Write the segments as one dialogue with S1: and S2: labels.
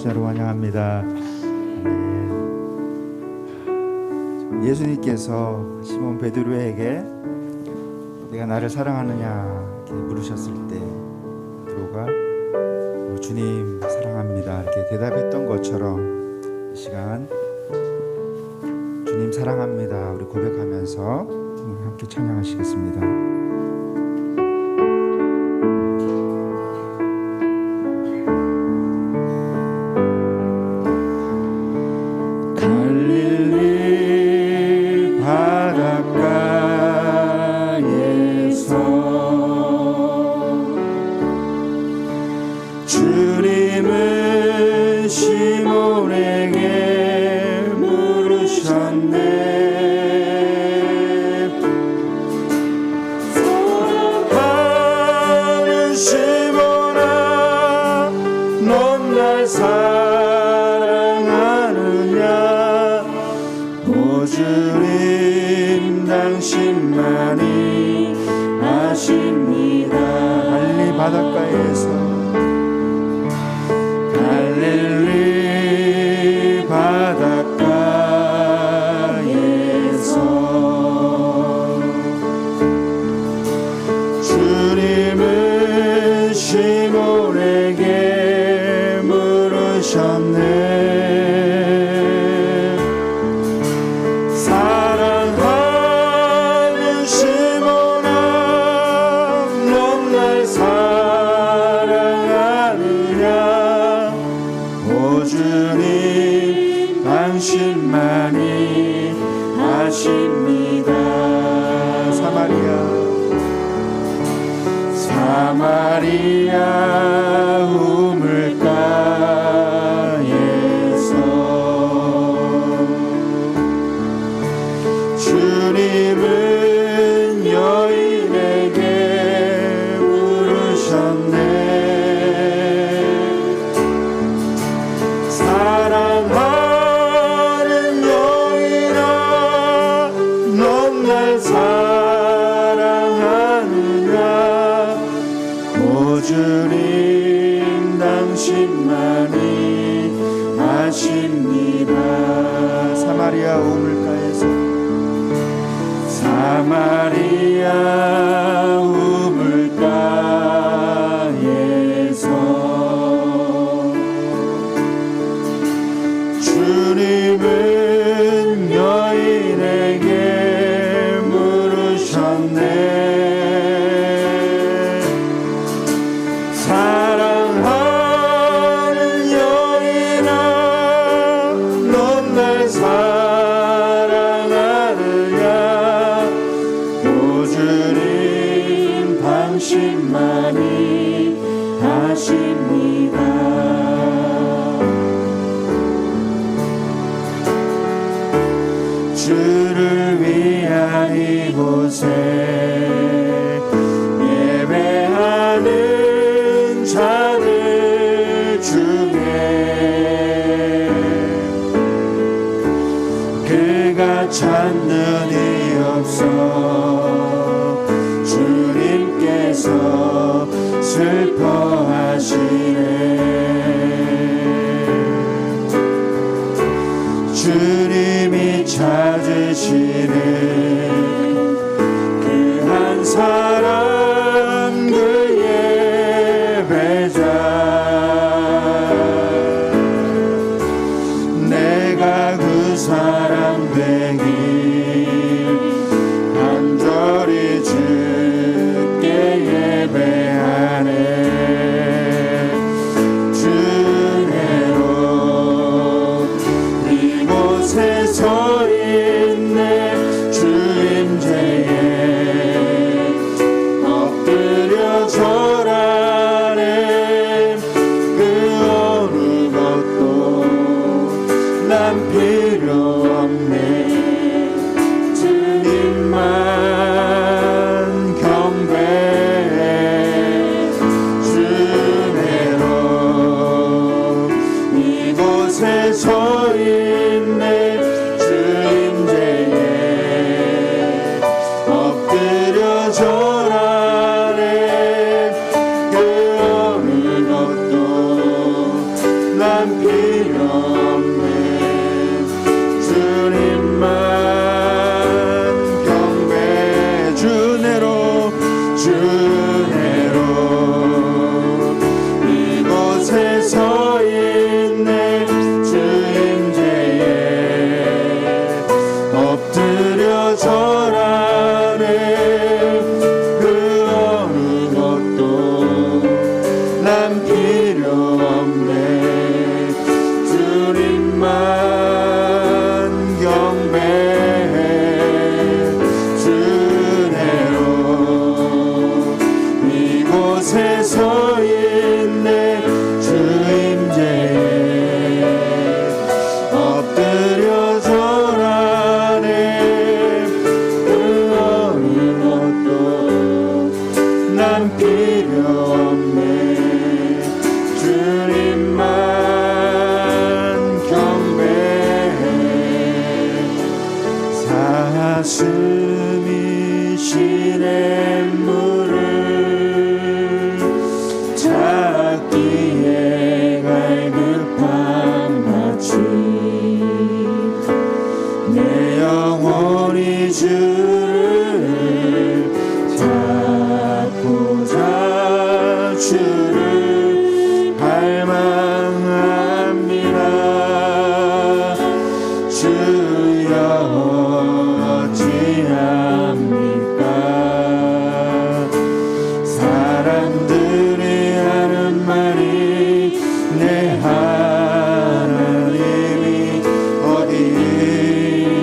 S1: 주님으로 환영합니다. 예수님께서 시몬 베드로에게 내가 나를 사랑하느냐 이렇게 물으셨을 때 베드로가 주님 사랑합니다 이렇게 대답했던 것처럼 이 시간 주님 사랑합니다 우리 고백하면서 함께 찬양하시겠습니다.
S2: 주님은 시몬에게 물으셨네. 사랑하는 시몬아, 넌 날 사랑하느냐? 오 주님 당신만이 아십니다.
S1: 갈릴리 바닷가에서
S2: 갈릴리 바닷가에서 주님은 시몬에게 물으셨네. 사랑하는 시몬아, 넌 날 사랑하느냐? 오 주님 당신만이 아십니다. 사마리아 우물가에서 주님은 여인에게 물으셨네. 사랑하는 여인아, 넌 날 사랑하느냐? 오 주님 당신만이 아십니다.
S1: 사마리아 우물가에서
S2: 사마리아 우물가에서 주님은 여인에게 물으셨네. 사랑하는 여인아, 넌 날 사랑하느냐? 오 주님 당신만이 아십니다. 주를 위한 이곳에 예배하는 자들 중에 그가 찾는 이 없어. 주님께서 슬퍼하시네. 주님이 찾으시는 그 한 사람 그 예배자. 내가 그 사람 되길 간절히 주께 예배하네. 주내로 이곳에 서 있네. 주 임재에 엎드려 절하네. 그 어느 것도 난 필요 없네. 주님만 경배해. 주내로 이곳에 서 있네. 주 임재에 엎드려 절하네. 그 어느 것도 난 필요 가슴이 시냇물을 찾기에 갈급한 마치 내 영혼이 주를 찾고자 주를 갈망합니다. 주여 어찌합니까? 사람들이 하는 말이 내 하나님이 어디에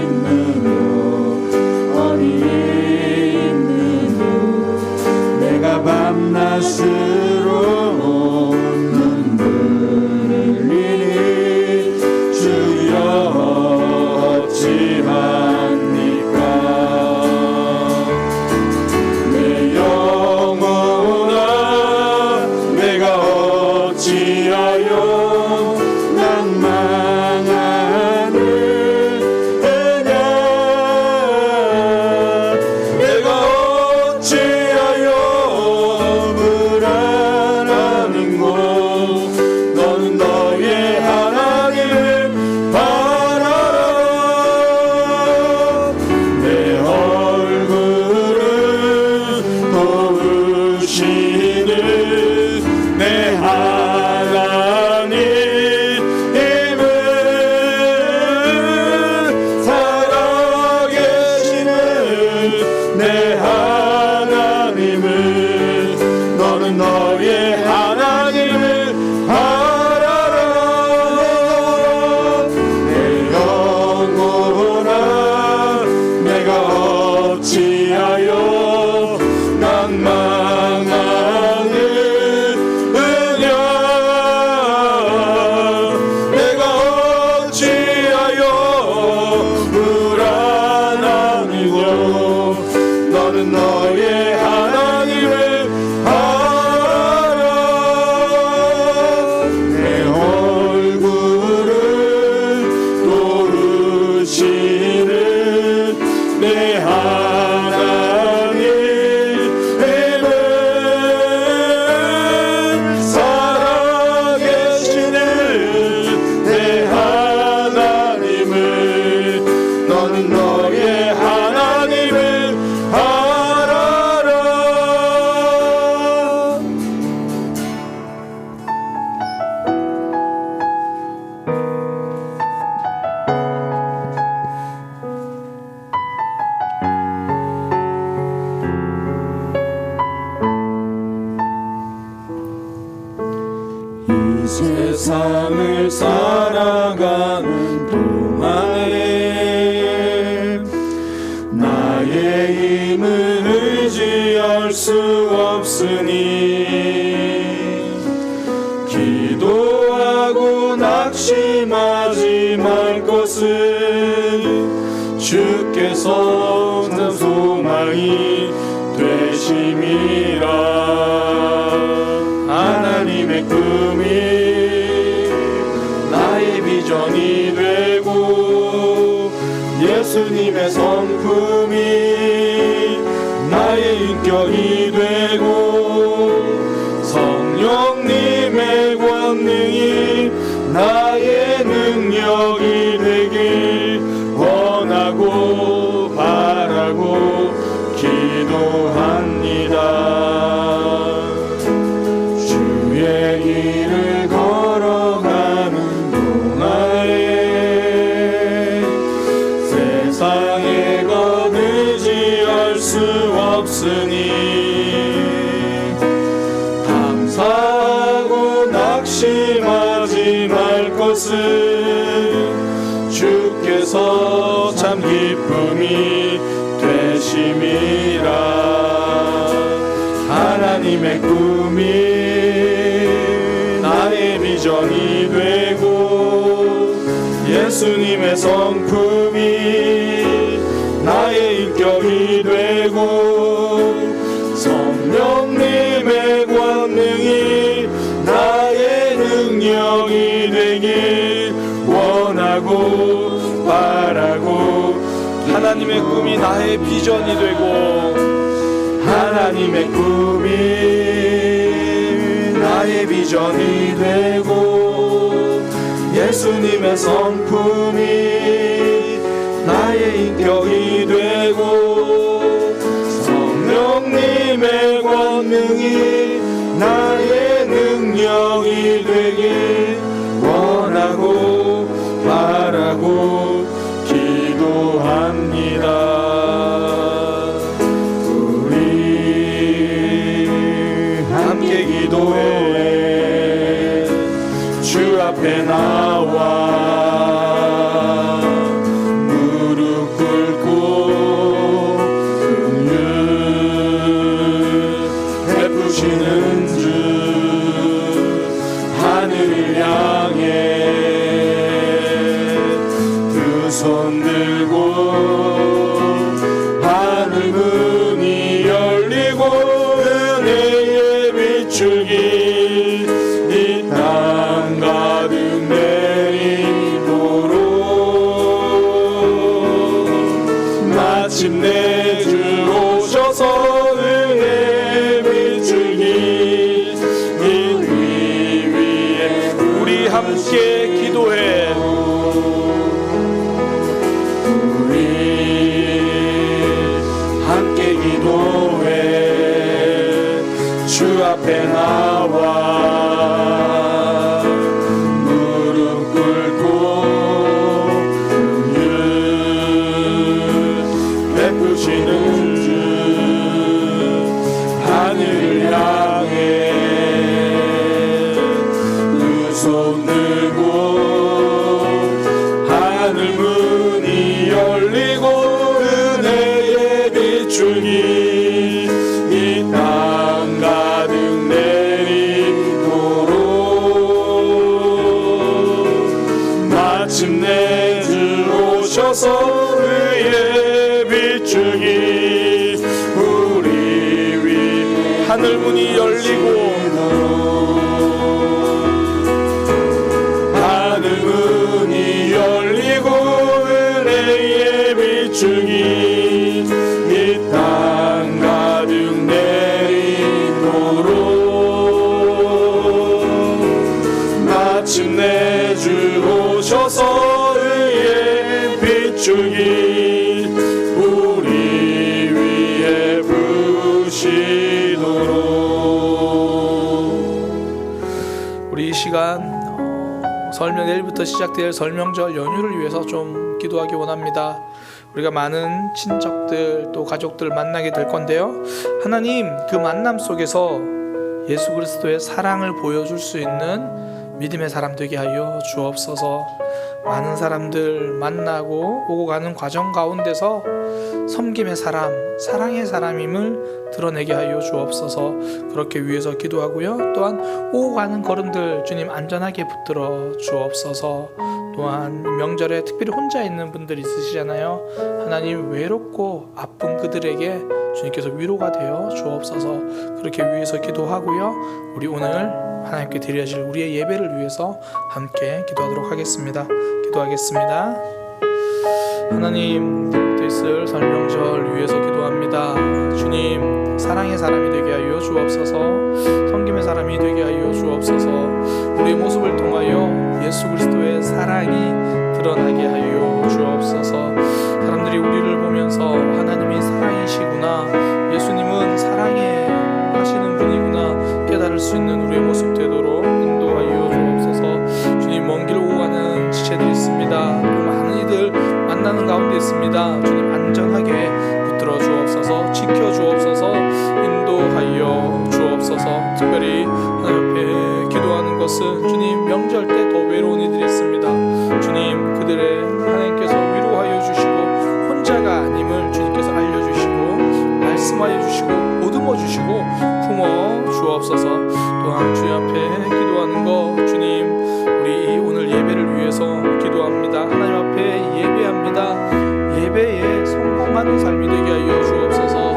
S2: 있느뇨 어디에 있느뇨 내가 밤낮으로 눈물을 흘리니 주여 어찌합니까? 내 영혼아 내가 어찌하여 낭망하느냐 내가 어찌하여 불안하는고 너는 너의 하나님을 바라라. 내 얼굴을 도우시는 내 하나님을 살아계시는 내 하나님을 너는 너의 하나님을 바라라. 내 영혼아 내가 어찌하여 낭망하느냐 내가 어찌하여 불안하느냐 너는 너의 하나님을 바라라. 내 얼굴을 도우시는 내 하나님을 살아계시는 내 하나님을 너는 너의 하나님을 바라라. 이 세상을 살아가는 동안에 나의 힘을 의지할 수 없으니 기도하고 낙심하지 말 것은 주께서 참 소망이 되심이라. 하나님의 꿈이 나의 비전이 되고 예수님의 성품이 나의 인격이 되고 성령님의 권능이 나의 능력이 되길 원하고 바라고 기도합니다. 주의 길을 걸어가는 동안에 세상에 것 의지할 수 없으니 감사하고 낙심하지 말 것은 주께서 참 기쁨이 되심이라. 하나님의 꿈이 나의 비전이 되고 예수님의 성품이 나의 인격이 되고 성령님의 권능이 나의 능력이 되길 원하고 바라고 하나님의 꿈이 나의 비전이 되고 하나님의 꿈이 나의 비전이 되고 예수님의 성품이 나의 인격이 되고 성령님의 권능이 나의 능력이 되길 원하고 바라고 기도합니다. 함께 기도해 주 앞에 나와 무릎 꿇고 긍휼 베푸시는 주 하늘을 향해 두 손 들고 하늘 문이 열리고 은혜의 비추기 이 땅 가득 내리도록 마침내 주 오셔서 은혜 비추기 이 위에 우리 함께 기도해 우리 함께 기도해 주 앞에 나와 무릎 꿇고 긍휼 베푸시는 주 하늘을 향해 두 손 들고 하늘 문이 열리고 은혜의 비추기 이 땅 가득 내리도록 마침내 주 오셔서 의의 비추기 우리 위 하늘 문이 열리고 하늘 문이 열리고 은혜의 비추기 이 땅 가득 내리도록 마침내 주 오셔서 의의 비추기 우리 위에 부시도록 우리 이 시간 설명 내일부터 시작될 설명절 연휴를 위해서 좀 기도하기 원합니다. 우리가 많은 친척들 또 가족들 만나게 될 건데요. 하나님 그 만남 속에서 예수 그리스도의 사랑을 보여줄 수 있는 믿음의 사람 되게 하여 주옵소서. 많은 사람들 만나고 오고 가는 과정 가운데서 섬김의 사람, 사랑의 사람임을 드러내게 하여 주옵소서. 그렇게 위해서 기도하고요. 또한 오고 가는 걸음들 주님 안전하게 붙들어 주옵소서. 또한 명절에 특별히 혼자 있는 분들 있으시잖아요. 하나님 외롭고 아픈 그들에게 주님께서 위로가 되어 주옵소서. 그렇게 위해서 기도하고요. 우리 오늘 하나님께 드려질 우리의 예배를 위해서 함께 기도하도록 하겠습니다. 기도하겠습니다. 하나님 내일부터 있을 설명절 위해서 기도합니다. 주님 사랑의 사람이 되게 하여 주옵소서. 섬김의 사람이 되게 하여 주옵소서. 우리의 모습을 통하여 예수 그리스도의 사랑이 드러나게 하여 주옵소서. 사람들이 우리를 보면서 하나님이 사랑이시구나, 예수님은 사랑해 하시는 분이구나 깨달을 수 있는 우리의 모습 되도록 인도하여 주옵소서. 주님 먼 길 오고 가는 지체들이 있습니다. 또 많은 이들 만나는 가운데 있습니다. 주님 안전하게 붙들어 주옵소서. 지켜 주옵소서. 인도하여 주옵소서. 특별히 하나님 앞에 기도하는 것은 주님 명절 때 더 외로운 이들이 있습니다. 주님 그들의 하나님께서 위로하여 주시고 혼자가 아님을 주님께서 알려주시고 말씀하여 주시고 보듬어 주시고 품어 주옵소서. 또한 주님 앞에 기도하는 것 주님 우리 오늘 예배를 위해서 기도합니다. 하나님 앞에 예배합니다. 예배에 성공하는 삶이 되게 하여 주옵소서.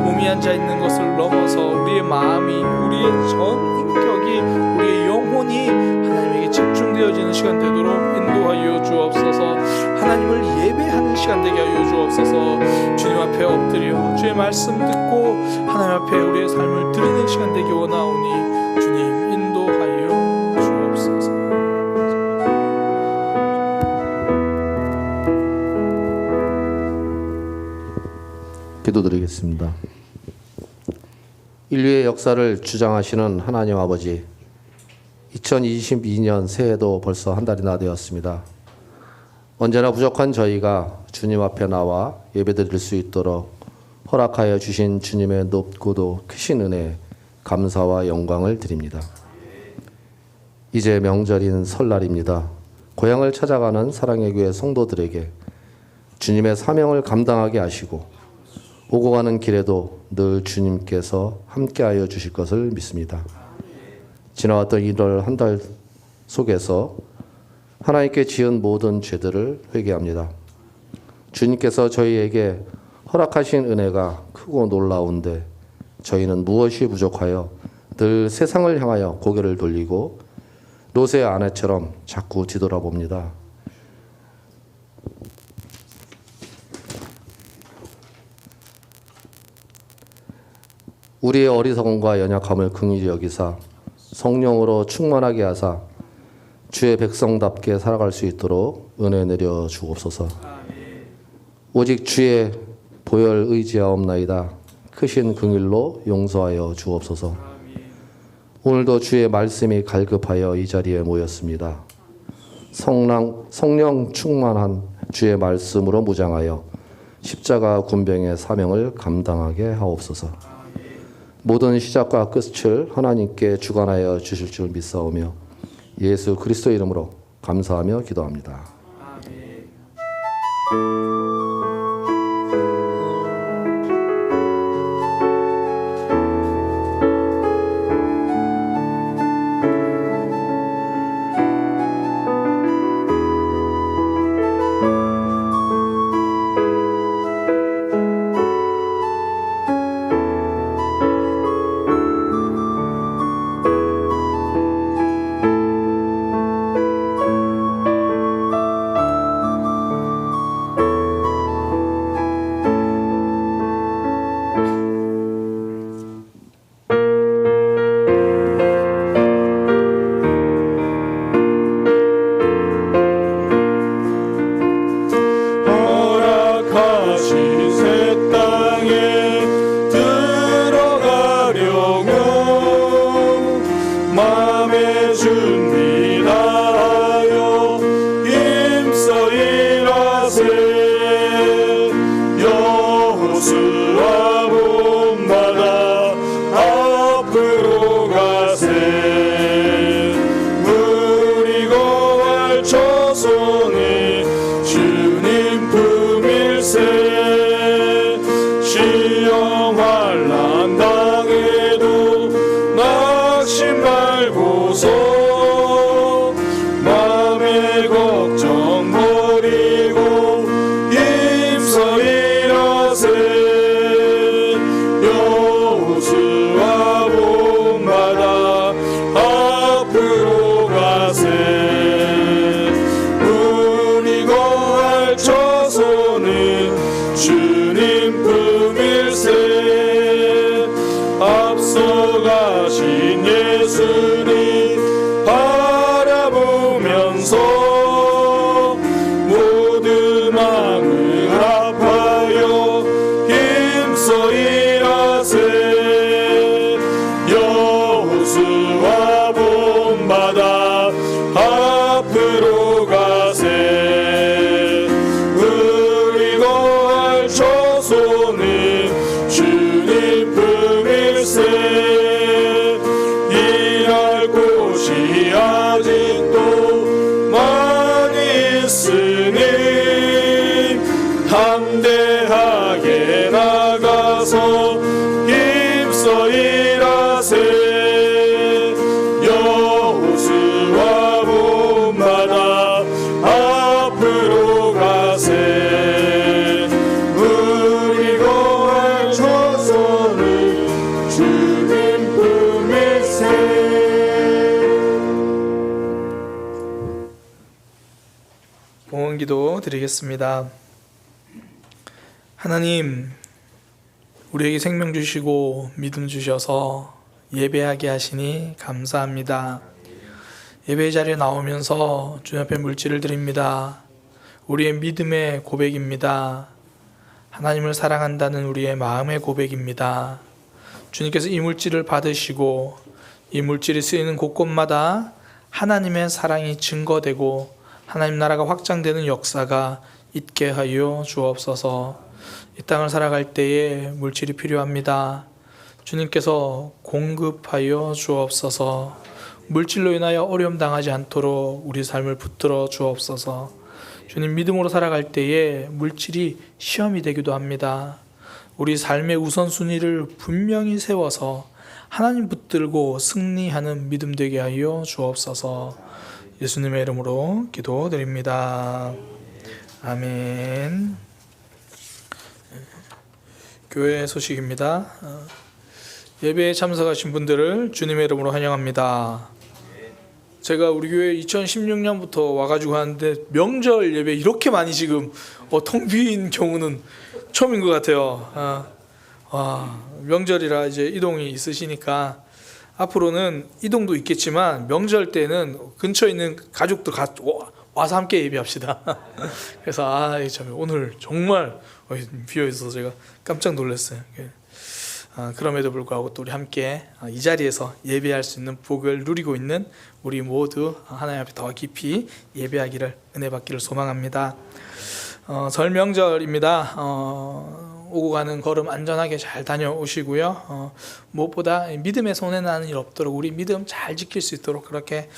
S2: 몸이 앉아있는 것을 넘어서 우리의 마음이 우리의 전 인격이 우리의 영혼이 하나님에게 집중되어지는 시간 되도록 인도하여 주옵소서. 하나님을 예배하는 시간 되게 하여 주옵소서. 주옵소서. 주님 앞에 엎드려 주의 말씀 듣고 하나님 앞에 우리의 삶을 드리는 시간 되기 원하오니 주님 인도하여 주옵소서.
S3: 기도드리겠습니다. 인류의 역사를 주장하시는 하나님 아버지, 2022년 새해도 벌써 한 달이나 되었습니다. 언제나 부족한 저희가 주님 앞에 나와 예배드릴 수 있도록 허락하여 주신 주님의 높고도 크신 은혜에 감사와 영광을 드립니다. 이제 명절인 설날입니다. 고향을 찾아가는 사랑의 교회 성도들에게 주님의 사명을 감당하게 하시고 오고 가는 길에도 늘 주님께서 함께하여 주실 것을 믿습니다. 지나왔던 1월 한 달 속에서 하나님께 지은 모든 죄들을 회개합니다. 주님께서 저희에게 허락하신 은혜가 크고 놀라운데 저희는 무엇이 부족하여 늘 세상을 향하여 고개를 돌리고 롯의 아내처럼 자꾸 뒤돌아봅니다. 우리의 어리석음과 연약함을 긍휼히 여기사 성령으로 충만하게 하사 주의 백성답게 살아갈 수 있도록 은혜 내려 주옵소서. 오직 주의 보혈 의지하옵나이다. 크신 긍휼로 용서하여 주옵소서. 오늘도 주의 말씀이 갈급하여 이 자리에 모였습니다. 성령 충만한 주의 말씀으로 무장하여 십자가 군병의 사명을 감당하게 하옵소서. 모든 시작과 끝을 하나님께 주관하여 주실 줄 믿사오며 예수 그리스도 이름으로 감사하며 기도합니다.
S2: 봉헌기도 드리겠습니다. 하나님, 우리에게 생명 주시고 믿음 주셔서 예배하게 하시니 감사합니다. 예배 자리에 나오면서 주님 앞에 물질을 드립니다. 우리의 믿음의 고백입니다. 하나님을 사랑한다는 우리의 마음의 고백입니다. 주님께서 이 물질을 받으시고 이 물질이 쓰이는 곳곳마다 하나님의 사랑이 증거되고 하나님 나라가 확장되는 역사가 있게 하여 주옵소서. 이 땅을 살아갈 때에 물질이 필요합니다. 주님께서 공급하여 주옵소서. 물질로 인하여 어려움 당하지 않도록 우리 삶을 붙들어 주옵소서. 주님, 믿음으로 살아갈 때에 물질이 시험이 되기도 합니다. 우리 삶의 우선순위를 분명히 세워서 하나님 붙들고 승리하는 믿음 되게 하여 주옵소서. 예수님의 이름으로 기도드립니다. 아멘. 교회 소식입니다. 예배에 참석하신 분들을 주님의 이름으로 환영합니다. 제가 우리 교회 2016년부터 와가지고 하는데 명절 예배 이렇게 많이 지금 텅 비인 경우는 처음인 것 같아요. 명절이라 이제 이동이 있으시니까 앞으로는 이동도 있겠지만 명절 때는 근처에 있는 가족들 와서 함께 예배합시다. 그래서 참 오늘 정말 비어있어서 제가 깜짝 놀랐어요. 그럼에도 불구하고 또 우리 함께 이 자리에서 예배할 수 있는 복을 누리고 있는 우리 모두 하나님 앞에 더 깊이 예배하기를, 은혜 받기를 소망합니다. 설 명절입니다. 오고 가는 걸음 안전하게 잘 다녀오시고요. 무엇보다 믿음의 손해나는 일 없도록 우리 믿음 잘 지킬 수 있도록 그렇게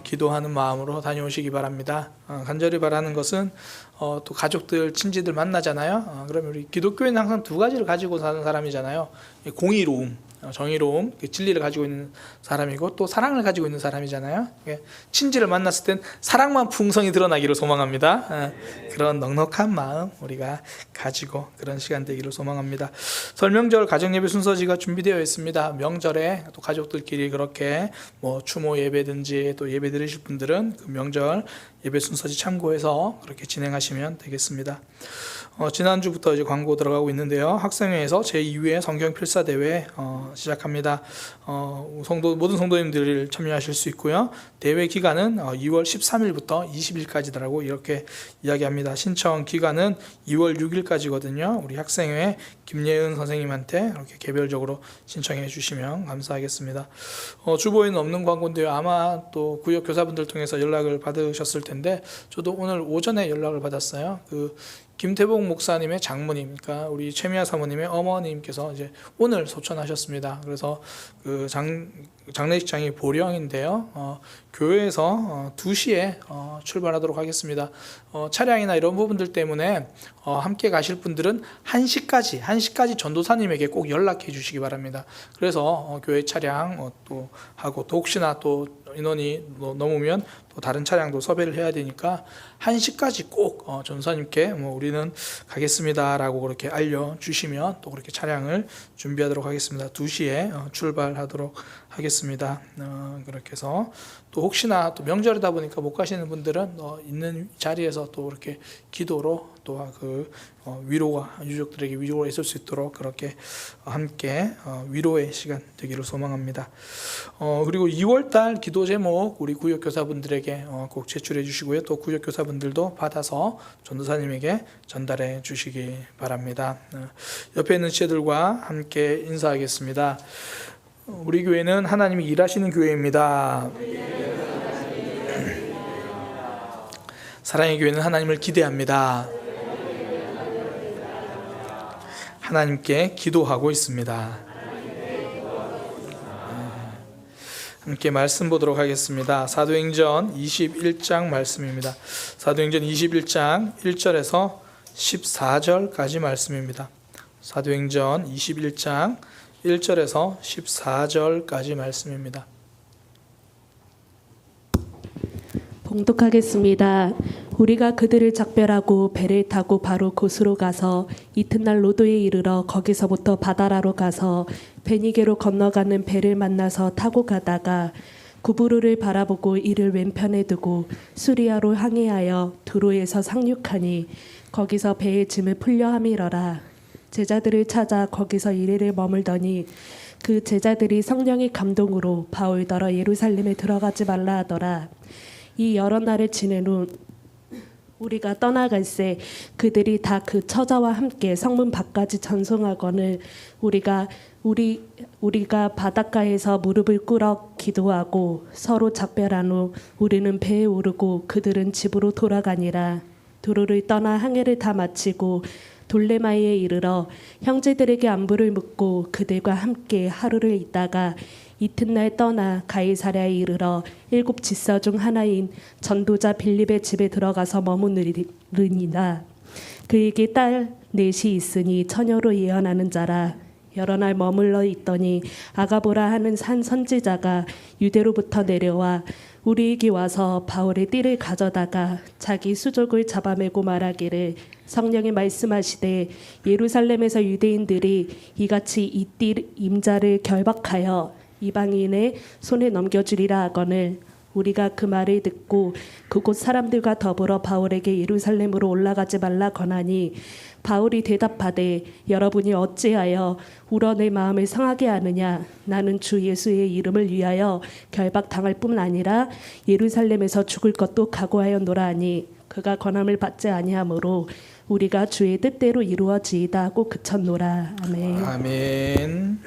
S2: 기도하는 마음으로 다녀오시기 바랍니다. 간절히 바라는 것은 또 가족들, 친지들 만나잖아요. 그러면 우리 기독교회는 항상 두 가지를 가지고 사는 사람이잖아요. 공의로움, 정의로움, 진리를 가지고 있는 사람이고 또 사랑을 가지고 있는 사람이잖아요. 친지를 만났을 땐 사랑만 풍성히 드러나기를 소망합니다. 그런 넉넉한 마음 우리가 가지고 그런 시간 되기를 소망합니다. 설 명절 가정예배 순서지가 준비되어 있습니다. 명절에 또 가족들끼리 그렇게 추모 예배든지 또 예배 드리실 분들은 그 명절 예배 순서지 참고해서 그렇게 진행하시면 되겠습니다. 지난주부터 이제 광고 들어가고 있는데요. 학생회에서 제2회 성경 필사 대회 시작합니다. 모든 성도님들이 참여하실 수 있고요. 대회 기간은 2월 13일부터 20일까지라고 이렇게 이야기합니다. 신청 기간은 2월 6일까지거든요. 우리 학생회 김예은 선생님한테 이렇게 개별적으로 신청해 주시면 감사하겠습니다. 주보에는 없는 광고인데요. 아마 또 구역 교사분들 통해서 연락을 받으셨을 텐데 저도 오늘 오전에 연락을 받았어요. 김태복 목사님의 장모님, 그러니까 우리 최미아 사모님의 어머님께서 이제 오늘 소천하셨습니다. 그래서 그 장례식장이 보령인데요. 교회에서 2시에 출발하도록 하겠습니다. 차량이나 이런 부분들 때문에 함께 가실 분들은 1시까지 전도사님에게 꼭 연락해 주시기 바랍니다. 그래서 교회 차량 또 하고 또 혹시나 또 인원이 넘으면 또 다른 차량도 섭외를 해야 되니까 1시까지 꼭 전도사님께 우리는 가겠습니다라고 그렇게 알려주시면 또 그렇게 차량을 준비하도록 하겠습니다. 2시에 출발하도록 하겠습니다. 그렇게 해서 또 혹시나 또 명절이다 보니까 못 가시는 분들은 있는 자리에서 또 이렇게 기도로 또 그 위로가 유족들에게 위로가 있을 수 있도록 그렇게 함께 위로의 시간 되기를 소망합니다. 그리고 2월달 기도 제목 우리 구역 교사분들에게 꼭 제출해 주시고요. 또 구역 교사분들도 받아서 전도사님에게 전달해 주시기 바랍니다. 옆에 있는 지체들과 함께 인사하겠습니다. 우리 교회는 하나님이 일하시는 교회입니다. 사랑의 교회는 하나님을 기대합니다. 하나님께 기도하고 있습니다. 함께 말씀 보도록 하겠습니다. 사도행전 21장 말씀입니다. 사도행전 21장 1절에서 14절까지 말씀입니다. 사도행전 21장 1절에서 14절까지 말씀입니다.
S4: 봉독하겠습니다. 우리가 그들을 작별하고 배를 타고 바로 곳으로 가서 이튿날 로도에 이르러 거기서부터 바다라로 가서 베니게로 건너가는 배를 만나서 타고 가다가 구부르를 바라보고 이를 왼편에 두고 수리아로 항해하여 두로에서 상륙하니 거기서 배의 짐을 풀려 함이러라. 제자들을 찾아 거기서 이리를 머물더니 그 제자들이 성령의 감동으로 바울더러 예루살렘에 들어가지 말라 하더라. 이 여러 날을 지낸 후 우리가 떠나갈새 그들이 다 그 처자와 함께 성문 밖까지 전송하거늘 우리가 바닷가에서 무릎을 꿇어 기도하고 서로 작별한 후 우리는 배에 오르고 그들은 집으로 돌아가니라. 두로를 떠나 항해를 다 마치고 돌레마이에 이르러 형제들에게 안부를 묻고 그들과 함께 하루를 있다가 이튿날 떠나 가이사랴에 이르러 7 지서 중 하나인 전도자 빌립의 집에 들어가서 머무르니라. 그에게 딸 넷이 있으니 처녀로 예언하는 자라. 여러 날 머물러 있더니 아가보라 하는 한 선지자가 유대로부터 내려와 우리에게 와서 바울의 띠를 가져다가 자기 수족을 잡아매고 말하기를 성령이 말씀하시되 예루살렘에서 유대인들이 이같이 이 띠 임자를 결박하여 이방인의 손에 넘겨주리라 하거늘 우리가 그 말을 듣고 그곳 사람들과 더불어 바울에게 예루살렘으로 올라가지 말라 권하니 바울이 대답하되 여러분이 어찌하여 울어 내 마음을 상하게 하느냐. 나는 주 예수의 이름을 위하여 결박당할 뿐 아니라 예루살렘에서 죽을 것도 각오하였노라 하니 그가 권함을 받지 아니하므로 우리가 주의 뜻대로 이루어지이다 하고 그쳤노라. 아멘.
S2: 아멘.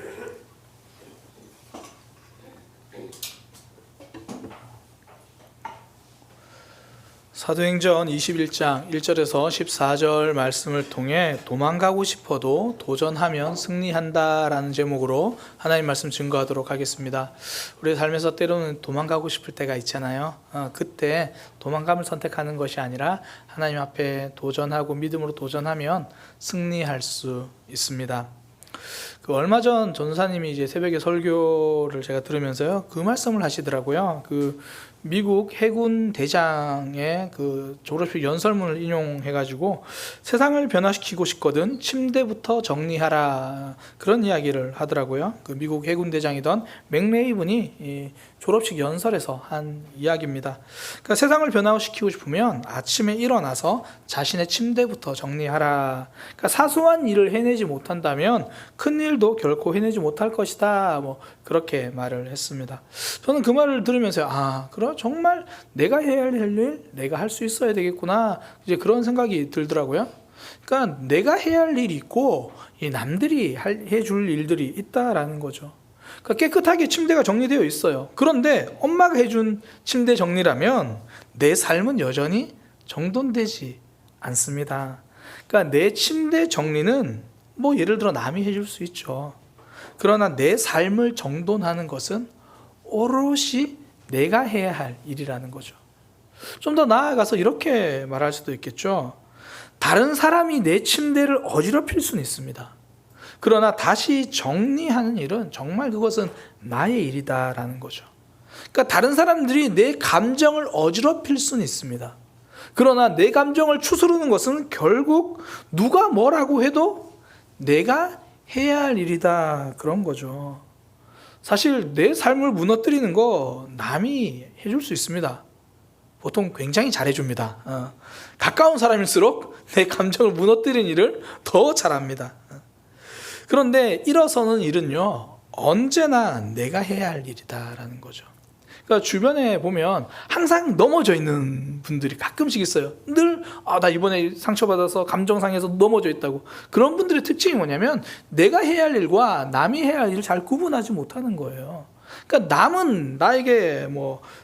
S2: 사도행전 21장 1절에서 14절 말씀을 통해 도망가고 싶어도 도전하면 승리한다라는 제목으로 하나님 말씀 증거하도록 하겠습니다. 우리의 삶에서 때로는 도망가고 싶을 때가 있잖아요. 그때 도망감을 선택하는 것이 아니라 하나님 앞에 도전하고 믿음으로 도전하면 승리할 수 있습니다. 얼마 전 전사님이 이제 새벽에 설교를 제가 들으면서요, 그 말씀을 하시더라고요. 미국 해군 대장의 졸업식 연설문을 인용해가지고 세상을 변화시키고 싶거든 침대부터 정리하라, 그런 이야기를 하더라고요. 미국 해군 대장이던 맥레이븐이 졸업식 연설에서 한 이야기입니다. 그러니까 세상을 변화시키고 싶으면 아침에 일어나서 자신의 침대부터 정리하라. 그러니까 사소한 일을 해내지 못한다면 큰 일도 결코 해내지 못할 것이다. 그렇게 말을 했습니다. 저는 그 말을 들으면서 그래 정말 내가 해야 할 일, 내가 할 수 있어야 되겠구나, 이제 그런 생각이 들더라고요. 그러니까 내가 해야 할 일이 있고 이 남들이 해줄 일들이 있다라는 거죠. 그러니까 깨끗하게 침대가 정리되어 있어요. 그런데 엄마가 해준 침대 정리라면 내 삶은 여전히 정돈되지 않습니다. 그러니까 내 침대 정리는 예를 들어 남이 해줄 수 있죠. 그러나 내 삶을 정돈하는 것은 오롯이 내가 해야 할 일이라는 거죠. 좀 더 나아가서 이렇게 말할 수도 있겠죠. 다른 사람이 내 침대를 어지럽힐 수는 있습니다. 그러나 다시 정리하는 일은 정말 그것은 나의 일이다라는 거죠. 그러니까 다른 사람들이 내 감정을 어지럽힐 수는 있습니다. 그러나 내 감정을 추스르는 것은 결국 누가 뭐라고 해도 내가 해야 할 일이다, 그런 거죠. 사실 내 삶을 무너뜨리는 거 남이 해줄 수 있습니다. 보통 굉장히 잘해줍니다. 가까운 사람일수록 내 감정을 무너뜨리는 일을 더 잘합니다. 그런데 일어서는 일은요, 언제나 내가 해야 할 일이다라는 거죠. 그러니까 주변에 보면 항상 넘어져 있는 분들이 가끔씩 있어요. 늘 나 이번에 상처받아서 감정상해서 넘어져 있다고. 그런 분들의 특징이 뭐냐면 내가 해야 할 일과 남이 해야 할 일을 잘 구분하지 못하는 거예요. 그러니까 남은 나에게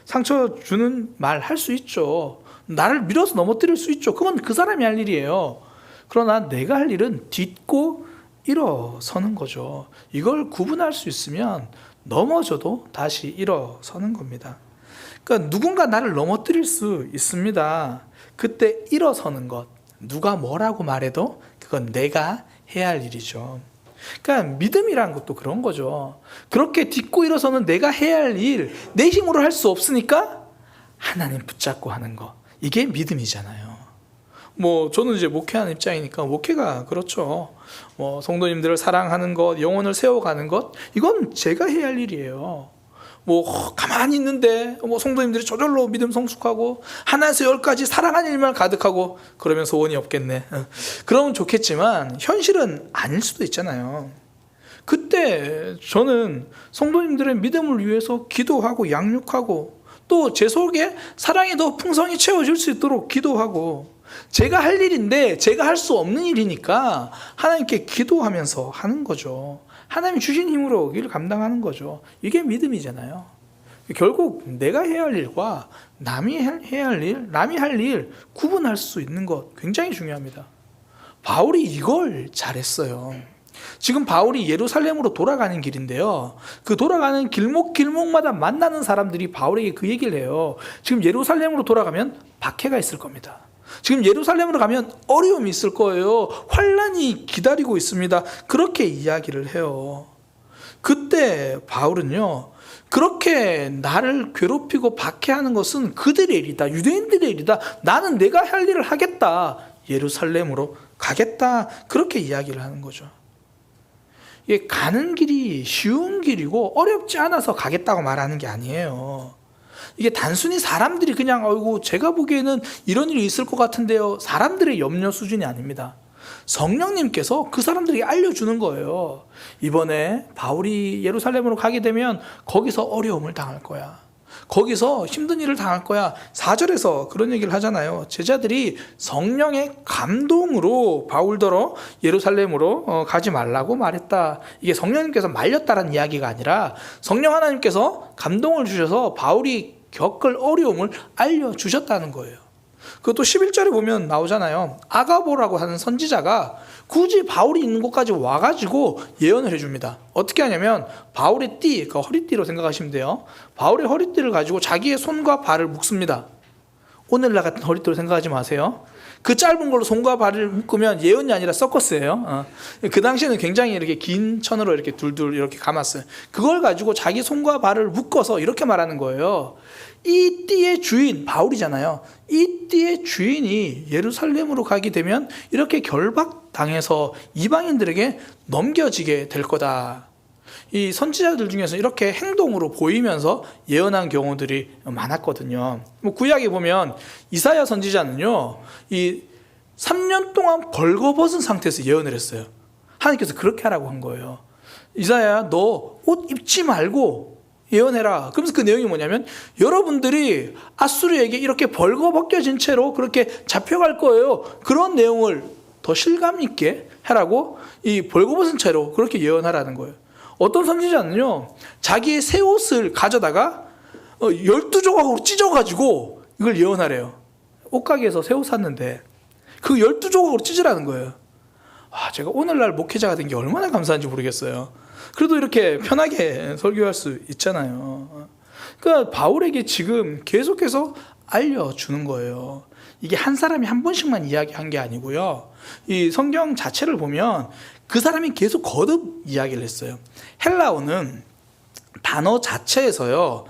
S2: 상처 주는 말 할 수 있죠. 나를 밀어서 넘어뜨릴 수 있죠. 그건 그 사람이 할 일이에요. 그러나 내가 할 일은 딛고 일어서는 거죠. 이걸 구분할 수 있으면 넘어져도 다시 일어서는 겁니다. 그러니까 누군가 나를 넘어뜨릴 수 있습니다. 그때 일어서는 것, 누가 뭐라고 말해도 그건 내가 해야 할 일이죠. 그러니까 믿음이란 것도 그런 거죠. 그렇게 딛고 일어서는 내가 해야 할 일, 내 힘으로 할 수 없으니까 하나님 붙잡고 하는 거, 이게 믿음이잖아요. 저는 이제 목회하는 입장이니까 목회가 그렇죠. 성도님들을 사랑하는 것, 영혼을 세워가는 것, 이건 제가 해야 할 일이에요. 뭐 가만히 있는데 뭐 성도님들이 저절로 믿음 성숙하고 하나에서 열까지 사랑하는 일만 가득하고 그러면 소원이 없겠네. 그러면 좋겠지만 현실은 아닐 수도 있잖아요. 그때 저는 성도님들의 믿음을 위해서 기도하고 양육하고 또 제 속에 사랑이 더 풍성히 채워질 수 있도록 기도하고 제가 할 일인데 제가 할 수 없는 일이니까 하나님께 기도하면서 하는 거죠. 하나님이 주신 힘으로 일을 감당하는 거죠. 이게 믿음이잖아요. 결국 내가 해야 할 일과 남이 해야 할 일, 남이 할 일 구분할 수 있는 것 굉장히 중요합니다. 바울이 이걸 잘했어요. 지금 바울이 예루살렘으로 돌아가는 길인데요. 그 돌아가는 길목마다 만나는 사람들이 바울에게 그 얘기를 해요. 지금 예루살렘으로 돌아가면 박해가 있을 겁니다. 지금 예루살렘으로 가면 어려움이 있을 거예요. 환난이 기다리고 있습니다. 그렇게 이야기를 해요. 그때 바울은요, 그렇게 나를 괴롭히고 박해하는 것은 그들의 일이다. 유대인들의 일이다. 나는 내가 할 일을 하겠다. 예루살렘으로 가겠다. 그렇게 이야기를 하는 거죠. 이게 가는 길이 쉬운 길이고 어렵지 않아서 가겠다고 말하는 게 아니에요. 이게 단순히 사람들이 그냥 아이고 제가 보기에는 이런 일이 있을 것 같은데요. 사람들의 염려 수준이 아닙니다. 성령님께서 그 사람들에게 알려주는 거예요. 이번에 바울이 예루살렘으로 가게 되면 거기서 어려움을 당할 거야. 거기서 힘든 일을 당할 거야. 4절에서 그런 얘기를 하잖아요. 제자들이 성령의 감동으로 바울더러 예루살렘으로 가지 말라고 말했다. 이게 성령님께서 말렸다라는 이야기가 아니라 성령 하나님께서 감동을 주셔서 바울이 겪을 어려움을 알려주셨다는 거예요. 그것도 11절에 보면 나오잖아요. 아가보라고 하는 선지자가 굳이 바울이 있는 곳까지 와가지고 예언을 해줍니다. 어떻게 하냐면 바울의 띠, 그 허리띠로 생각하시면 돼요. 바울의 허리띠를 가지고 자기의 손과 발을 묶습니다. 오늘날 같은 허리띠로 생각하지 마세요. 그 짧은 걸로 손과 발을 묶으면 예언이 아니라 서커스예요. 그 당시에는 굉장히 이렇게 긴 천으로 이렇게 둘둘 이렇게 감았어요. 그걸 가지고 자기 손과 발을 묶어서 이렇게 말하는 거예요. 이 띠의 주인 바울이잖아요. 이 띠의 주인이 예루살렘으로 가게 되면 이렇게 결박당해서 이방인들에게 넘겨지게 될 거다. 이 선지자들 중에서 이렇게 행동으로 보이면서 예언한 경우들이 많았거든요. 뭐 구약에 보면 이사야 선지자는요, 이 3년 동안 벌거벗은 상태에서 예언을 했어요. 하나님께서 그렇게 하라고 한 거예요. 이사야, 너 옷 입지 말고 예언해라. 그러면서 그 내용이 뭐냐면 여러분들이 아수르에게 이렇게 벌거벗겨진 채로 그렇게 잡혀갈 거예요. 그런 내용을 더 실감 있게 하라고 이 벌거벗은 채로 그렇게 예언하라는 거예요. 어떤 선지자는요, 자기의 새 옷을 가져다가 12조각으로 찢어가지고 이걸 예언하래요. 옷가게에서 새 옷 샀는데 그 12조각으로 찢으라는 거예요. 제가 오늘날 목회자가 된 게 얼마나 감사한지 모르겠어요. 그래도 이렇게 편하게 설교할 수 있잖아요. 그러니까 바울에게 지금 계속해서 알려주는 거예요. 이게 한 사람이 한 번씩만 이야기한 게 아니고요. 이 성경 자체를 보면 그 사람이 계속 거듭 이야기를 했어요. 헬라어는 단어 자체에서요,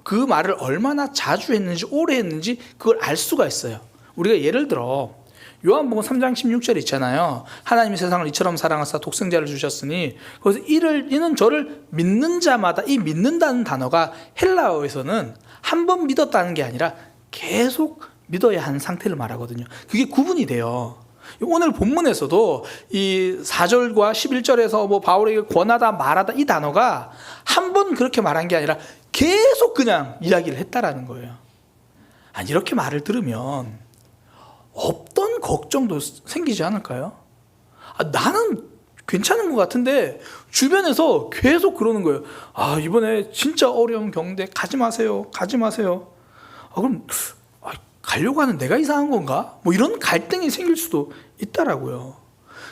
S2: 그 말을 얼마나 자주 했는지 오래 했는지 그걸 알 수가 있어요. 우리가 예를 들어 요한복음 3장 16절 있잖아요. 하나님이 세상을 이처럼 사랑하사 독생자를 주셨으니 거기서 이는 저를 믿는 자마다, 이 믿는다는 단어가 헬라어에서는 한 번 믿었다는 게 아니라 계속 믿어야 하는 상태를 말하거든요. 그게 구분이 돼요. 오늘 본문에서도 이 4절과 11절에서 뭐 바울에게 권하다 말하다 이 단어가 한 번 그렇게 말한 게 아니라 계속 그냥 이야기를 했다라는 거예요. 이렇게 말을 들으면 없던 걱정도 생기지 않을까요? 나는 괜찮은 것 같은데 주변에서 계속 그러는 거예요. 이번에 진짜 어려운 경우인데 가지 마세요. 가지 마세요. 그럼 가려고 하는 내가 이상한 건가? 뭐 이런 갈등이 생길 수도 있다라고요.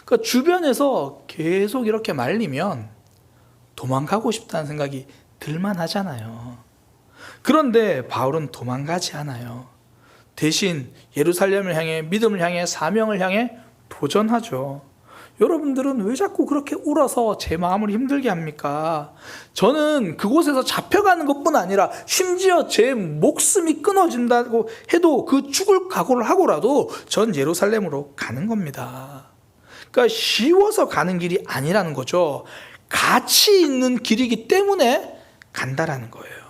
S2: 그러니까 주변에서 계속 이렇게 말리면 도망가고 싶다는 생각이 들만 하잖아요. 그런데 바울은 도망가지 않아요. 대신 예루살렘을 향해, 믿음을 향해, 사명을 향해 도전하죠. 여러분들은 왜 자꾸 그렇게 울어서 제 마음을 힘들게 합니까? 저는 그곳에서 잡혀가는 것뿐 아니라 심지어 제 목숨이 끊어진다고 해도 그 죽을 각오를 하고라도 전 예루살렘으로 가는 겁니다. 그러니까 쉬워서 가는 길이 아니라는 거죠. 가치 있는 길이기 때문에 간다라는 거예요.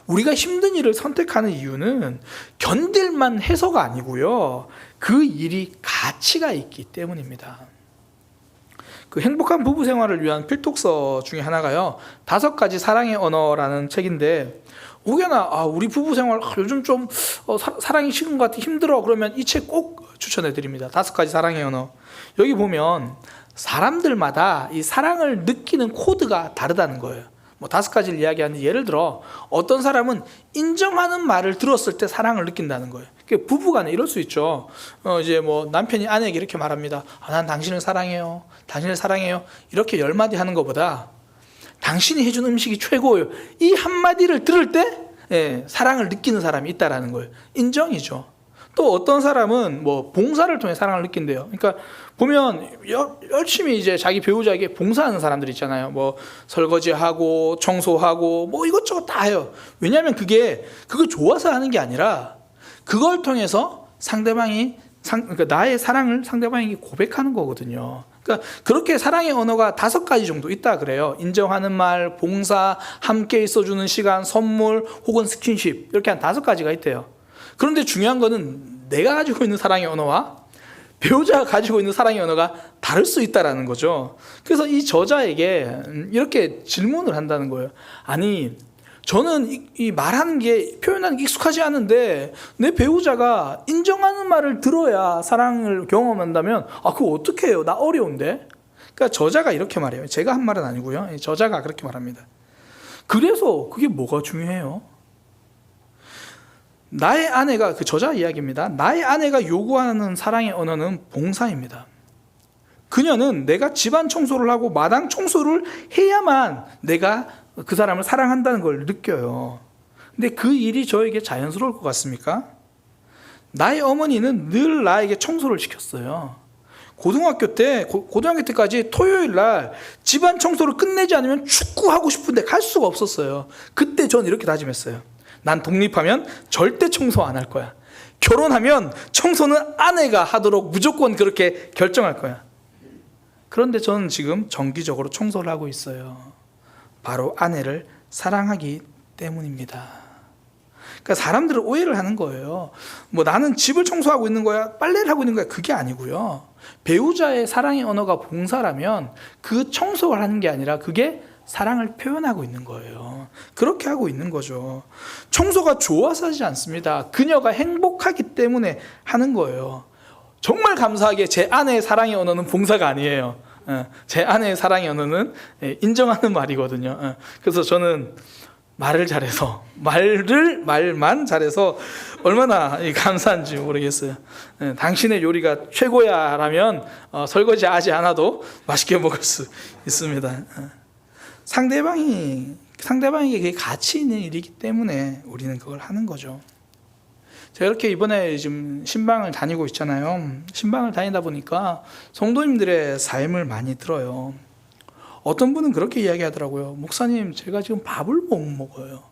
S2: 우리가 힘든 일을 선택하는 이유는 견딜만 해서가 아니고요. 그 일이 가치가 있기 때문입니다. 그 행복한 부부 생활을 위한 필독서 중에 하나가요. 5가지 사랑의 언어라는 책인데 혹여나 우리 부부 생활 요즘 좀 사랑이 식은 것 같아 힘들어 그러면 이 책 꼭 추천해 드립니다. 5가지 사랑의 언어. 여기 보면 사람들마다 이 사랑을 느끼는 코드가 다르다는 거예요. 뭐 5가지를 이야기하는데 예를 들어 어떤 사람은 인정하는 말을 들었을 때 사랑을 느낀다는 거예요. 부부간에 이럴 수 있죠. 이제 뭐 남편이 아내에게 이렇게 말합니다. 난 당신을 사랑해요. 당신을 사랑해요. 이렇게 10마디 하는 것보다 당신이 해준 음식이 최고예요. 이 한마디를 들을 때 사랑을 느끼는 사람이 있다라는 거예요. 인정이죠. 또 어떤 사람은 뭐 봉사를 통해 사랑을 느낀대요. 그러니까 보면 열심히 이제 자기 배우자에게 봉사하는 사람들 있잖아요. 뭐 설거지하고 청소하고 뭐 이것저것 다 해요. 왜냐하면 그거 좋아서 하는 게 아니라 그걸 통해서 그러니까 나의 사랑을 상대방에게 고백하는 거거든요. 그러니까 그렇게 사랑의 언어가 5가지 정도 있다 그래요. 인정하는 말, 봉사, 함께 있어주는 시간, 선물 혹은 스킨십 이렇게 한 5가지가 있대요. 그런데 중요한 거는 내가 가지고 있는 사랑의 언어와 배우자가 가지고 있는 사랑의 언어가 다를 수 있다는 거죠. 그래서 이 저자에게 이렇게 질문을 한다는 거예요. 아니 저는 이 말하는 게 표현하는 게 익숙하지 않은데 내 배우자가 인정하는 말을 들어야 사랑을 경험한다면 그거 어떻게 해요? 나 어려운데. 그러니까 저자가 이렇게 말해요. 제가 한 말은 아니고요. 저자가 그렇게 말합니다. 그래서 그게 뭐가 중요해요? 나의 아내가 그 저자 이야기입니다. 나의 아내가 요구하는 사랑의 언어는 봉사입니다. 그녀는 내가 집안 청소를 하고 마당 청소를 해야만 내가 그 사람을 사랑한다는 걸 느껴요. 근데 그 일이 저에게 자연스러울 것 같습니까? 나의 어머니는 늘 나에게 청소를 시켰어요. 고등학교 때까지 토요일 날 집안 청소를 끝내지 않으면 축구하고 싶은데 갈 수가 없었어요. 그때 전 이렇게 다짐했어요. 난 독립하면 절대 청소 안 할 거야. 결혼하면 청소는 아내가 하도록 무조건 그렇게 결정할 거야. 그런데 저는 지금 정기적으로 청소를 하고 있어요. 바로 아내를 사랑하기 때문입니다. 그러니까 사람들은 오해를 하는 거예요. 뭐 나는 집을 청소하고 있는 거야, 빨래를 하고 있는 거야, 그게 아니고요. 배우자의 사랑의 언어가 봉사라면 그 청소를 하는 게 아니라 그게 사랑을 표현하고 있는 거예요. 그렇게 하고 있는 거죠. 청소가 좋아서 하지 않습니다. 그녀가 행복하기 때문에 하는 거예요. 정말 감사하게 제 아내의 사랑의 언어는 봉사가 아니에요. 제 아내의 사랑의 언어는 인정하는 말이거든요. 그래서 저는 말을 잘해서 말만 잘해서 얼마나 감사한지 모르겠어요. 당신의 요리가 최고야 라면 설거지하지 않아도 맛있게 먹을 수 있습니다. 상대방에게 그게 가치 있는 일이기 때문에 우리는 그걸 하는 거죠. 제가 이렇게 이번에 지금 신방을 다니고 있잖아요. 신방을 다니다 보니까 성도님들의 삶을 많이 들어요. 어떤 분은 그렇게 이야기하더라고요. 목사님, 제가 지금 밥을 못 먹어요.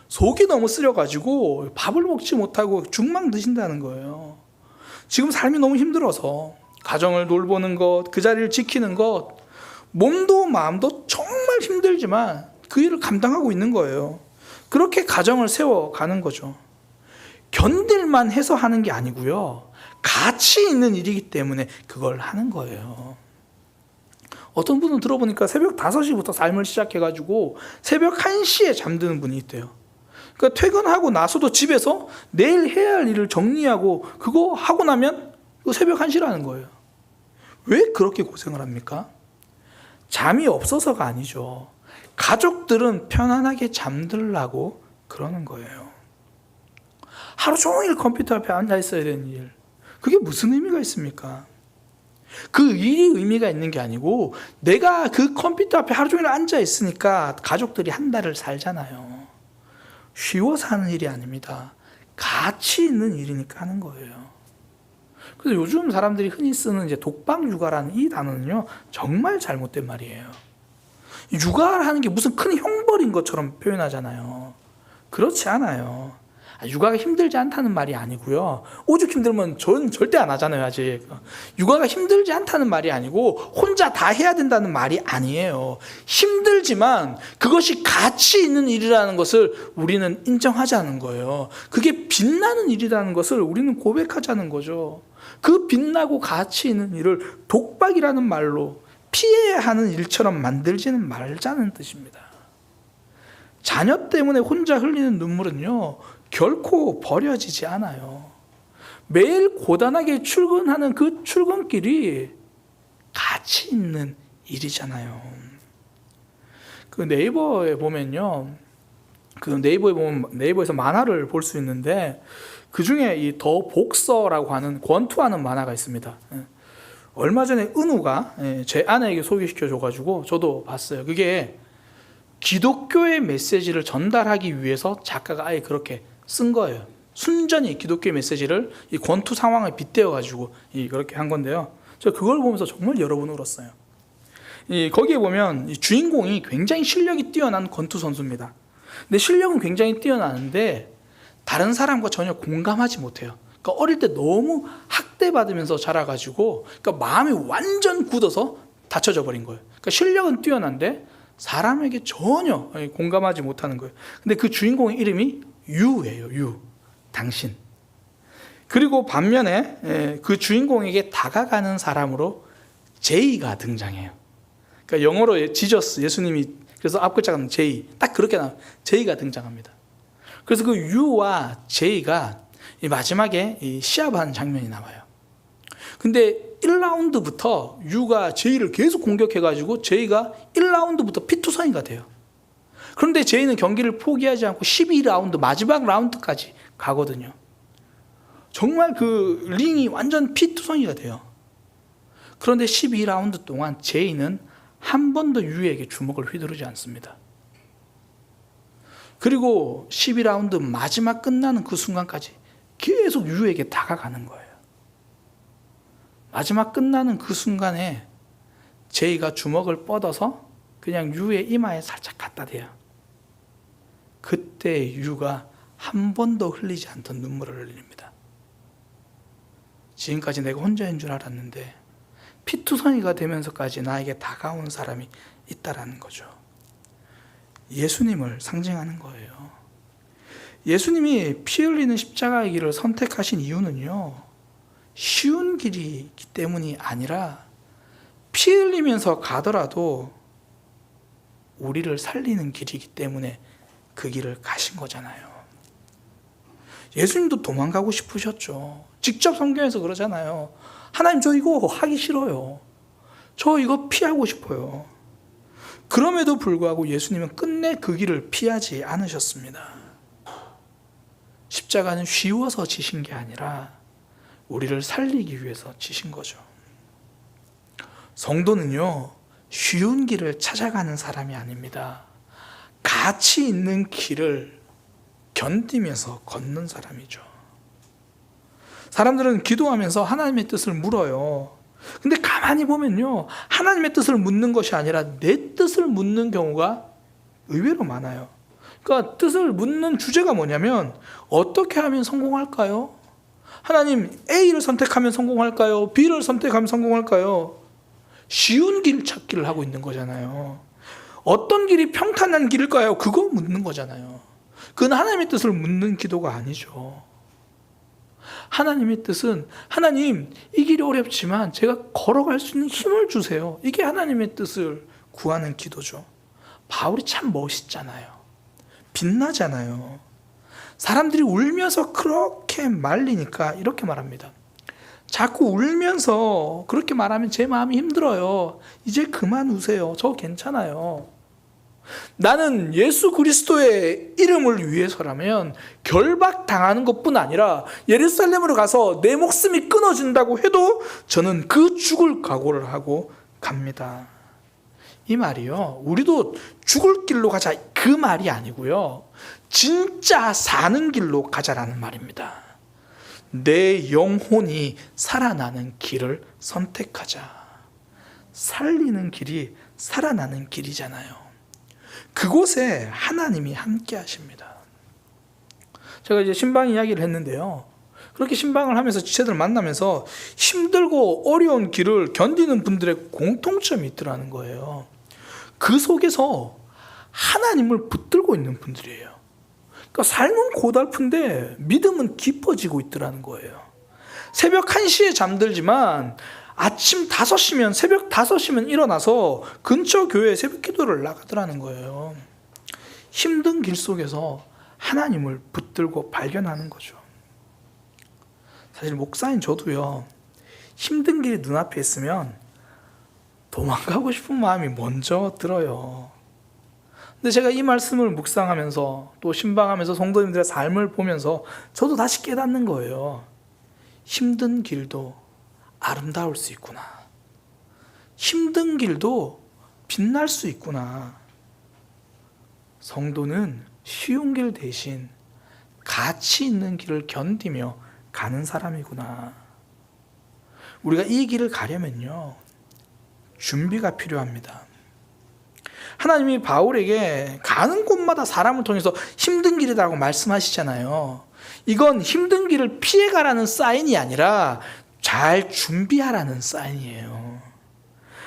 S2: 속이 너무 쓰려가지고 밥을 먹지 못하고 죽만 드신다는 거예요. 지금 삶이 너무 힘들어서 가정을 돌보는 것, 그 자리를 지키는 것, 몸도 마음도 정말 힘들지만 그 일을 감당하고 있는 거예요. 그렇게 가정을 세워가는 거죠. 견딜만 해서 하는 게 아니고요. 가치 있는 일이기 때문에 그걸 하는 거예요. 어떤 분은 들어보니까 새벽 5시부터 삶을 시작해가지고 새벽 1시에 잠드는 분이 있대요. 그러니까 퇴근하고 나서도 집에서 내일 해야 할 일을 정리하고 그거 하고 나면 새벽 1시라는 거예요. 왜 그렇게 고생을 합니까? 잠이 없어서가 아니죠. 가족들은 편안하게 잠들라고 그러는 거예요. 하루 종일 컴퓨터 앞에 앉아 있어야 되는 일, 그게 무슨 의미가 있습니까? 그 일이 의미가 있는 게 아니고 내가 그 컴퓨터 앞에 하루 종일 앉아 있으니까 가족들이 한 달을 살잖아요. 쉬워서 하는 일이 아닙니다. 가치 있는 일이니까 하는 거예요. 그래서 요즘 사람들이 흔히 쓰는 이제 독방 육아라는 이 단어는요, 정말 잘못된 말이에요. 육아를 하는 게 무슨 큰 형벌인 것처럼 표현하잖아요. 그렇지 않아요. 육아가 힘들지 않다는 말이 아니고요. 오죽 힘들면 전 절대 안 하잖아요. 아직 육아가 힘들지 않다는 말이 아니고 혼자 다 해야 된다는 말이 아니에요. 힘들지만 그것이 가치 있는 일이라는 것을 우리는 인정하자는 거예요. 그게 빛나는 일이라는 것을 우리는 고백하자는 거죠. 그 빛나고 가치 있는 일을 독박이라는 말로 피해야 하는 일처럼 만들지는 말자는 뜻입니다. 자녀 때문에 혼자 흘리는 눈물은요, 결코 버려지지 않아요. 매일 고단하게 출근하는 그 출근길이 가치 있는 일이잖아요. 그 네이버에 보면요, 네이버에서 만화를 볼 수 있는데 그 중에 이 더 복서라고 하는 권투하는 만화가 있습니다. 얼마 전에 은우가 제 아내에게 소개시켜 줘가지고 저도 봤어요. 그게 기독교의 메시지를 전달하기 위해서 작가가 아예 그렇게 쓴 거예요. 순전히 기독교의 메시지를 이 권투 상황에 빗대어 가지고 그렇게 한 건데요. 저 그걸 보면서 정말 여러 번 울었어요. 거기에 보면 이 주인공이 굉장히 실력이 뛰어난 권투 선수입니다. 근데 실력은 굉장히 뛰어나는데 다른 사람과 전혀 공감하지 못해요. 그러니까 어릴 때 너무 학대받으면서 자라가지고 그러니까 마음이 완전 굳어서 닫혀져 버린 거예요. 그러니까 실력은 뛰어난데 사람에게 전혀 공감하지 못하는 거예요. 근데 그 주인공의 이름이 유예요. 유, 당신. 그리고 반면에 그 주인공에게 다가가는 사람으로 제이가 등장해요. 그러니까 영어로 지저스, 예수님이 그래서 앞글자가 제이, 딱 그렇게 나와요. 제이가 등장합니다. 그래서 그 유와 제이가 마지막에 시합하는 장면이 나와요. 근데 1라운드부터 유가 제이를 계속 공격해가지고 제이가 1라운드부터 피투성이가 돼요. 그런데 제이는 경기를 포기하지 않고 12라운드 마지막 라운드까지 가거든요. 정말 그 링이 완전 피투성이가 돼요. 그런데 12라운드 동안 제이는 한 번도 유에게 주먹을 휘두르지 않습니다. 그리고 12라운드 마지막 끝나는 그 순간까지 계속 유에게 다가가는 거예요. 마지막 끝나는 그 순간에 제이가 주먹을 뻗어서 그냥 유의 이마에 살짝 갖다 대요. 그때 유가 한 번도 흘리지 않던 눈물을 흘립니다. 지금까지 내가 혼자인 줄 알았는데 피투성이가 되면서까지 나에게 다가온 사람이 있다라는 거죠. 예수님을 상징하는 거예요. 예수님이 피 흘리는 십자가의 길을 선택하신 이유는요, 쉬운 길이기 때문이 아니라 피 흘리면서 가더라도 우리를 살리는 길이기 때문에 그 길을 가신 거잖아요. 예수님도 도망가고 싶으셨죠. 직접 성경에서 그러잖아요. 하나님, 저 이거 하기 싫어요. 저 이거 피하고 싶어요. 그럼에도 불구하고 예수님은 끝내 그 길을 피하지 않으셨습니다. 십자가는 쉬워서 지신 게 아니라 우리를 살리기 위해서 지신 거죠. 성도는요, 쉬운 길을 찾아가는 사람이 아닙니다. 가치 있는 길을 견디면서 걷는 사람이죠. 사람들은 기도하면서 하나님의 뜻을 물어요. 근데 가만히 보면요, 하나님의 뜻을 묻는 것이 아니라 내 뜻을 묻는 경우가 의외로 많아요. 그러니까 뜻을 묻는 주제가 뭐냐면 어떻게 하면 성공할까요? 하나님, A를 선택하면 성공할까요? B를 선택하면 성공할까요? 쉬운 길 찾기를 하고 있는 거잖아요. 어떤 길이 평탄한 길일까요? 그거 묻는 거잖아요. 그건 하나님의 뜻을 묻는 기도가 아니죠. 하나님의 뜻은, 하나님, 이 길이 어렵지만 제가 걸어갈 수 있는 힘을 주세요. 이게 하나님의 뜻을 구하는 기도죠. 바울이 참 멋있잖아요. 빛나잖아요. 사람들이 울면서 그렇게 말리니까 이렇게 말합니다. 자꾸 울면서 그렇게 말하면 제 마음이 힘들어요. 이제 그만 우세요. 저 괜찮아요. 나는 예수 그리스도의 이름을 위해서라면 결박당하는 것뿐 아니라 예루살렘으로 가서 내 목숨이 끊어진다고 해도 저는 그 죽을 각오를 하고 갑니다. 이 말이요, 우리도 죽을 길로 가자 그 말이 아니고요, 진짜 사는 길로 가자라는 말입니다. 내 영혼이 살아나는 길을 선택하자. 살리는 길이 살아나는 길이잖아요. 그곳에 하나님이 함께 하십니다. 제가 이제 신방 이야기를 했는데요. 그렇게 신방을 하면서 지체들을 만나면서 힘들고 어려운 길을 견디는 분들의 공통점이 있더라는 거예요. 그 속에서 하나님을 붙들고 있는 분들이에요. 그러니까 삶은 고달픈데 믿음은 깊어지고 있더라는 거예요. 새벽 1시에 잠들지만 아침 5시면 새벽 5시면 일어나서 근처 교회에 새벽 기도를 나가더라는 거예요. 힘든 길 속에서 하나님을 붙들고 발견하는 거죠. 사실 목사인 저도요, 힘든 길이 눈앞에 있으면 도망가고 싶은 마음이 먼저 들어요. 근데 제가 이 말씀을 묵상하면서 또 신방하면서 성도님들의 삶을 보면서 저도 다시 깨닫는 거예요. 힘든 길도 아름다울 수 있구나. 힘든 길도 빛날 수 있구나. 성도는 쉬운 길 대신 가치 있는 길을 견디며 가는 사람이구나. 우리가 이 길을 가려면요, 준비가 필요합니다. 하나님이 바울에게 가는 곳마다 사람을 통해서 힘든 길이라고 말씀하시잖아요. 이건 힘든 길을 피해가라는 사인이 아니라 잘 준비하라는 사인이에요.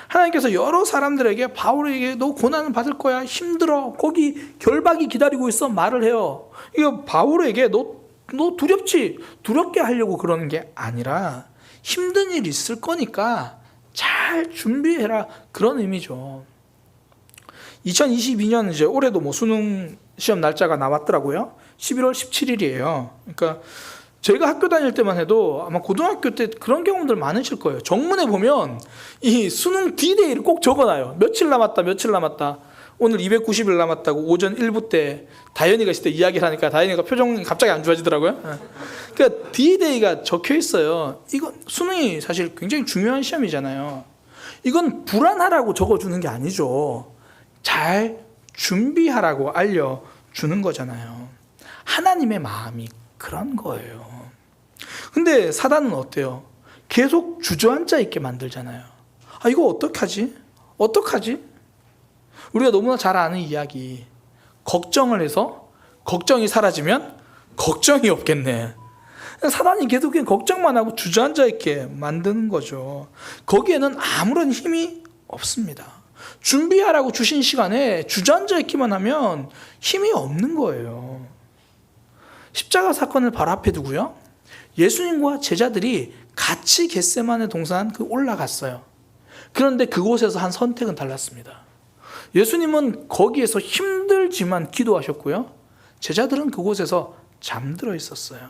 S2: 하나님께서 여러 사람들에게 바울에게 너 고난을 받을 거야, 힘들어, 거기 결박이 기다리고 있어 말을 해요. 이거 바울에게 너 두렵지? 두렵게 하려고 그러는 게 아니라 힘든 일이 있을 거니까 잘 준비해라, 그런 의미죠. 2022년 이제 올해도 뭐 수능 시험 날짜가 나왔더라고요. 11월 17일이에요. 그러니까 제가 학교 다닐 때만 해도 아마 고등학교 때 그런 경험들 많으실 거예요. 정문에 보면 이 수능 D-Day를 꼭 적어놔요. 며칠 남았다, 며칠 남았다. 오늘 290일 남았다고 오전 1부 때 다현이가 있을 때 이야기를 하니까 다현이가 표정이 갑자기 안 좋아지더라고요. 그러니까 D-Day가 적혀 있어요. 이건 수능이 사실 굉장히 중요한 시험이잖아요. 이건 불안하라고 적어주는 게 아니죠. 잘 준비하라고 알려주는 거잖아요. 하나님의 마음이 그런 거예요. 근데 사단은 어때요? 계속 주저앉아 있게 만들잖아요. 아, 이거 어떡하지? 어떡하지? 우리가 너무나 잘 아는 이야기. 걱정을 해서 걱정이 사라지면 걱정이 없겠네. 사단이 계속 그냥 걱정만 하고 주저앉아 있게 만드는 거죠. 거기에는 아무런 힘이 없습니다. 준비하라고 주신 시간에 주저앉아 있기만 하면 힘이 없는 거예요. 십자가 사건을 바로 앞에 두고요, 예수님과 제자들이 같이 겟세마네 동산 올라갔어요. 그런데 그곳에서 한 선택은 달랐습니다. 예수님은 거기에서 힘들지만 기도하셨고요, 제자들은 그곳에서 잠들어 있었어요.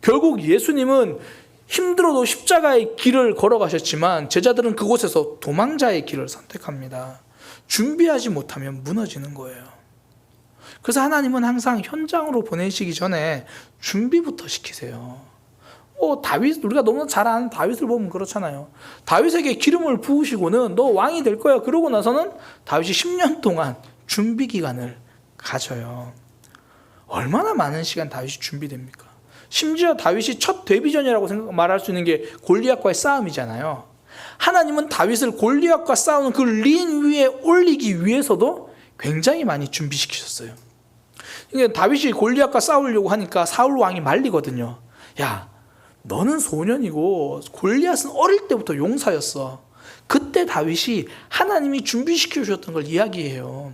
S2: 결국 예수님은 힘들어도 십자가의 길을 걸어가셨지만 제자들은 그곳에서 도망자의 길을 선택합니다. 준비하지 못하면 무너지는 거예요. 그래서 하나님은 항상 현장으로 보내시기 전에 준비부터 시키세요. 다윗, 우리가 너무 잘 아는 다윗을 보면 그렇잖아요. 다윗에게 기름을 부으시고는 너 왕이 될 거야, 그러고 나서는 다윗이 10년 동안 준비 기간을 가져요. 얼마나 많은 시간 다윗이 준비됩니까? 심지어 다윗이 첫 데뷔전이라고 말할 수 있는 게 골리앗과의 싸움이잖아요. 하나님은 다윗을 골리앗과 싸우는 그 린 위에 올리기 위해서도 굉장히 많이 준비시키셨어요. 그러니까 다윗이 골리앗과 싸우려고 하니까 사울 왕이 말리거든요. 야, 너는 소년이고 골리앗은 어릴 때부터 용사였어. 그때 다윗이 하나님이 준비시켜 주셨던 걸 이야기해요.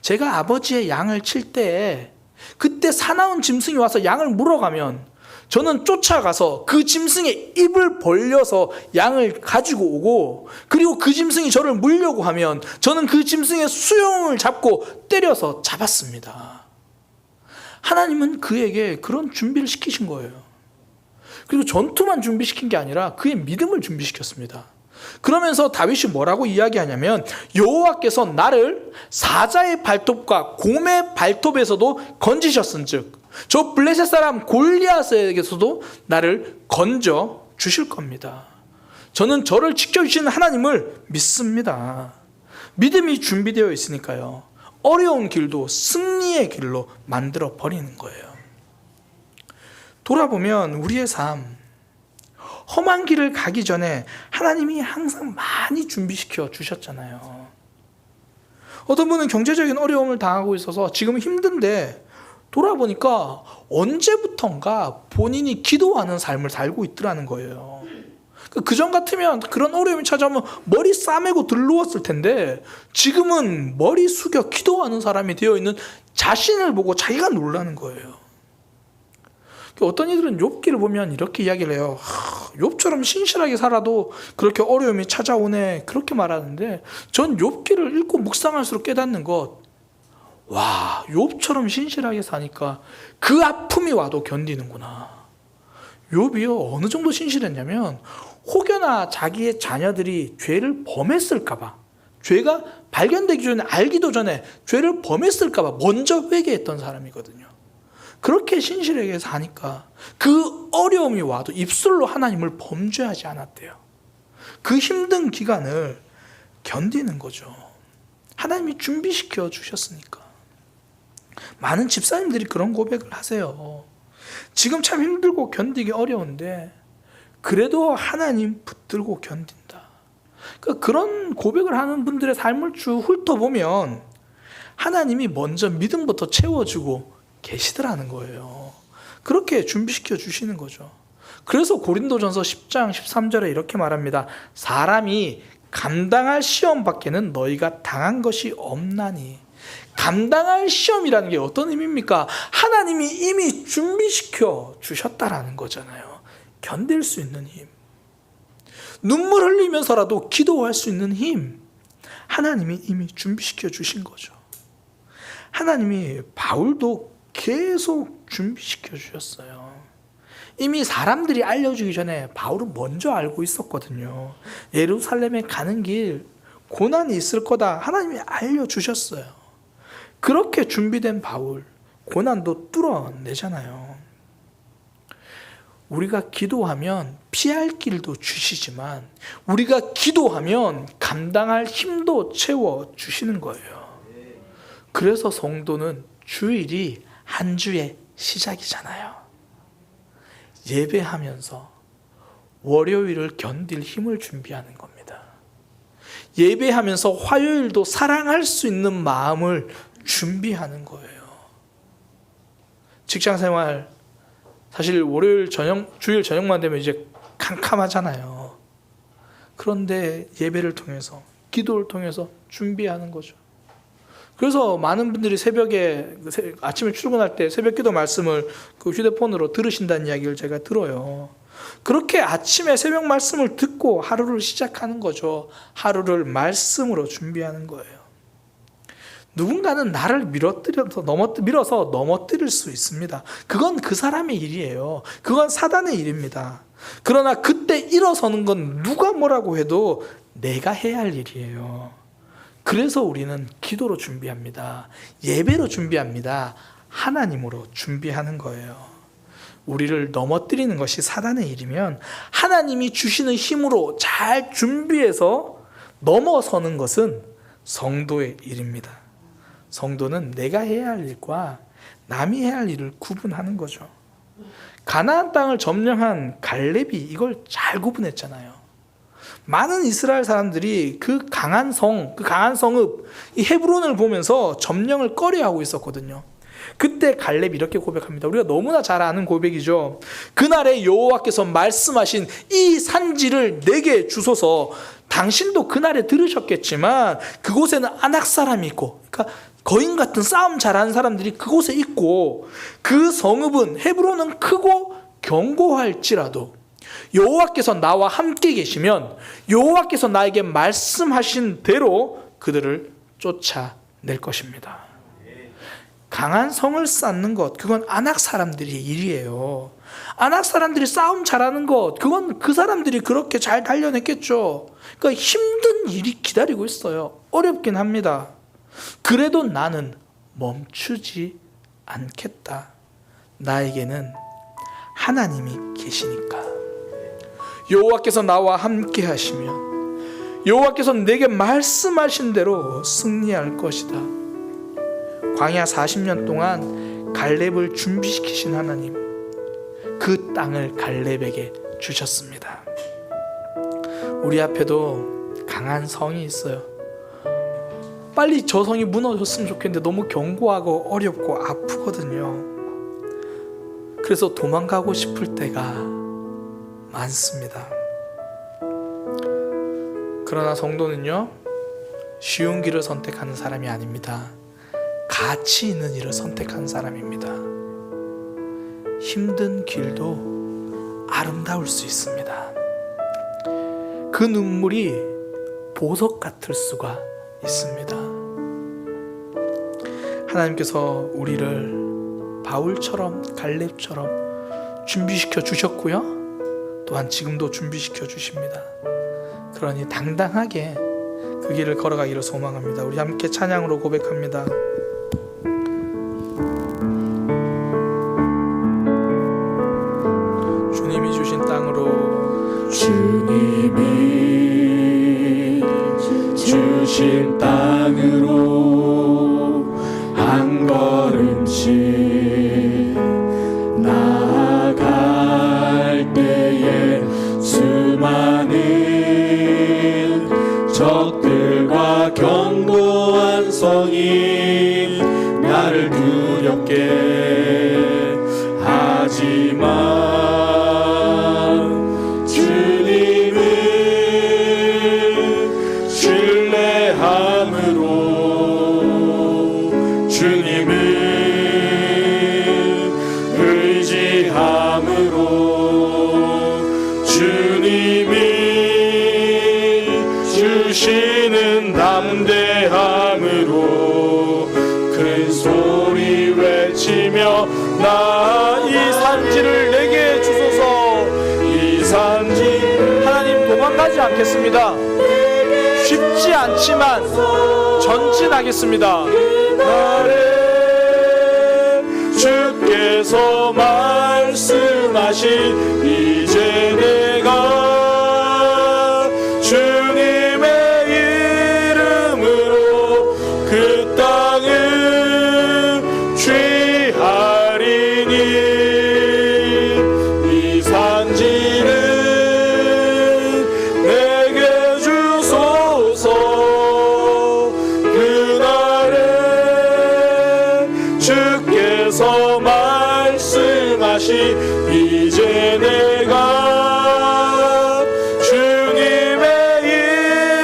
S2: 제가 아버지의 양을 칠 때 그때 사나운 짐승이 와서 양을 물어가면 저는 쫓아가서 그 짐승의 입을 벌려서 양을 가지고 오고, 그리고 그 짐승이 저를 물려고 하면 저는 그 짐승의 수염을 잡고 때려서 잡았습니다. 하나님은 그에게 그런 준비를 시키신 거예요. 그리고 전투만 준비시킨 게 아니라 그의 믿음을 준비시켰습니다. 그러면서 다윗이 뭐라고 이야기하냐면, 여호와께서 나를 사자의 발톱과 곰의 발톱에서도 건지셨은즉 저 블레셋 사람 골리앗에게서도 나를 건져 주실 겁니다. 저는 저를 지켜주시는 하나님을 믿습니다. 믿음이 준비되어 있으니까요, 어려운 길도 승리의 길로 만들어 버리는 거예요. 돌아보면 우리의 삶, 험한 길을 가기 전에 하나님이 항상 많이 준비시켜 주셨잖아요. 어떤 분은 경제적인 어려움을 당하고 있어서 지금 힘든데 돌아보니까 언제부턴가 본인이 기도하는 삶을 살고 있더라는 거예요. 그전 같으면 그런 어려움이 찾아오면 머리 싸매고 들누웠을 텐데 지금은 머리 숙여 기도하는 사람이 되어 있는 자신을 보고 자기가 놀라는 거예요. 어떤 이들은 욥기를 보면 이렇게 이야기를 해요. 욥처럼 신실하게 살아도 그렇게 어려움이 찾아오네, 그렇게 말하는데 전 욥기를 읽고 묵상할수록 깨닫는 것, 와, 욥처럼 신실하게 사니까 그 아픔이 와도 견디는구나. 욥이요, 어느 정도 신실했냐면 혹여나 자기의 자녀들이 죄를 범했을까 봐, 죄가 발견되기 전에, 알기도 전에 죄를 범했을까 봐 먼저 회개했던 사람이거든요. 그렇게 신실하게 사니까 그 어려움이 와도 입술로 하나님을 범죄하지 않았대요. 그 힘든 기간을 견디는 거죠. 하나님이 준비시켜 주셨으니까. 많은 집사님들이 그런 고백을 하세요. 지금 참 힘들고 견디기 어려운데 그래도 하나님 붙들고 견딘다. 그런 고백을 하는 분들의 삶을 쭉 훑어보면 하나님이 먼저 믿음부터 채워주고 계시더라는 거예요. 그렇게 준비시켜 주시는 거죠. 그래서 고린도전서 10장 13절에 이렇게 말합니다. 사람이 감당할 시험 밖에는 너희가 당한 것이 없나니. 감당할 시험이라는 게 어떤 의미입니까? 하나님이 이미 준비시켜 주셨다라는 거잖아요. 견딜 수 있는 힘, 눈물 흘리면서라도 기도할 수 있는 힘, 하나님이 이미 준비시켜 주신 거죠. 하나님이 바울도 계속 준비시켜 주셨어요. 이미 사람들이 알려주기 전에 바울은 먼저 알고 있었거든요. 예루살렘에 가는 길 고난이 있을 거다 하나님이 알려주셨어요. 그렇게 준비된 바울, 고난도 뚫어내잖아요. 우리가 기도하면 피할 길도 주시지만 우리가 기도하면 감당할 힘도 채워주시는 거예요. 그래서 성도는 주일이 한 주의 시작이잖아요. 예배하면서 월요일을 견딜 힘을 준비하는 겁니다. 예배하면서 화요일도 사랑할 수 있는 마음을 준비하는 거예요. 직장생활 사실 월요일 저녁, 주일 저녁만 되면 이제 캄캄하잖아요. 그런데 예배를 통해서, 기도를 통해서 준비하는 거죠. 그래서 많은 분들이 새벽에, 아침에 출근할 때 새벽 기도 말씀을 그 휴대폰으로 들으신다는 이야기를 제가 들어요. 그렇게 아침에 새벽 말씀을 듣고 하루를 시작하는 거죠. 하루를 말씀으로 준비하는 거예요. 누군가는 나를 밀어서 넘어뜨릴 수 있습니다. 그건 그 사람의 일이에요. 그건 사단의 일입니다. 그러나 그때 일어서는 건 누가 뭐라고 해도 내가 해야 할 일이에요. 그래서 우리는 기도로 준비합니다. 예배로 준비합니다. 하나님으로 준비하는 거예요. 우리를 넘어뜨리는 것이 사단의 일이면 하나님이 주시는 힘으로 잘 준비해서 넘어서는 것은 성도의 일입니다. 성도는 내가 해야 할 일과 남이 해야 할 일을 구분하는 거죠. 가나안 땅을 점령한 갈렙이 이걸 잘 구분했잖아요. 많은 이스라엘 사람들이 그 강한 성읍, 이 헤브론을 보면서 점령을 꺼려하고 있었거든요. 그때 갈렙이 이렇게 고백합니다. 우리가 너무나 잘 아는 고백이죠. 그날에 여호와께서 말씀하신 이 산지를 내게 주소서. 당신도 그날에 들으셨겠지만 그곳에는 아낙 사람이 있고, 그러니까 거인 같은 싸움 잘하는 사람들이 그곳에 있고, 그 성읍은 헤브론은 크고 견고할지라도 여호와께서 나와 함께 계시면 여호와께서 나에게 말씀하신 대로 그들을 쫓아낼 것입니다. 강한 성을 쌓는 것, 그건 아낙 사람들의 일이에요. 아낙 사람들이 싸움 잘하는 것, 그건 그 사람들이 그렇게 잘 단련했겠죠. 그러니까 힘든 일이 기다리고 있어요. 어렵긴 합니다. 그래도 나는 멈추지 않겠다. 나에게는 하나님이 계시니까. 여호와께서 나와 함께 하시면 여호와께서 내게 말씀하신 대로 승리할 것이다. 광야 40년 동안 갈렙을 준비시키신 하나님, 그 땅을 갈렙에게 주셨습니다. 우리 앞에도 강한 성이 있어요. 빨리 저 성이 무너졌으면 좋겠는데 너무 견고하고 어렵고 아프거든요. 그래서 도망가고 싶을 때가 많습니다. 그러나 성도는요, 쉬운 길을 선택하는 사람이 아닙니다. 가치 있는 일을 선택한 사람입니다. 힘든 길도 아름다울 수 있습니다. 그 눈물이 보석 같을 수가 있습니다. 하나님께서 우리를 바울처럼 갈렙처럼 준비시켜 주셨고요, 또한 지금도 준비시켜 주십니다. 그러니 당당하게 그 길을 걸어가기를 소망합니다. 우리 함께 찬양으로 고백합니다. 주님이 주신 땅으로,
S5: 주님이 주신 땅으로 한 걸음씩 나아갈 때에 수많은 적들과 견고한 성이 나를 두렵게 하지만 주님을 신뢰함으로, 주님을 의지함으로, 주님이 주시는 담대함으로 큰 소리 외치며 나 이 산지를 내게 주소서. 이 산지,
S2: 하나님 도망가지 않겠습니다. 쉽지 않지만 전진하겠습니다.
S5: 그날에 주께서 말씀하신 이제 내가 주님의 이름으로 그 땅을 취하리니 이 산지는 내게 주소서. 그날에 주께서 말씀하신 이제 내가 주님의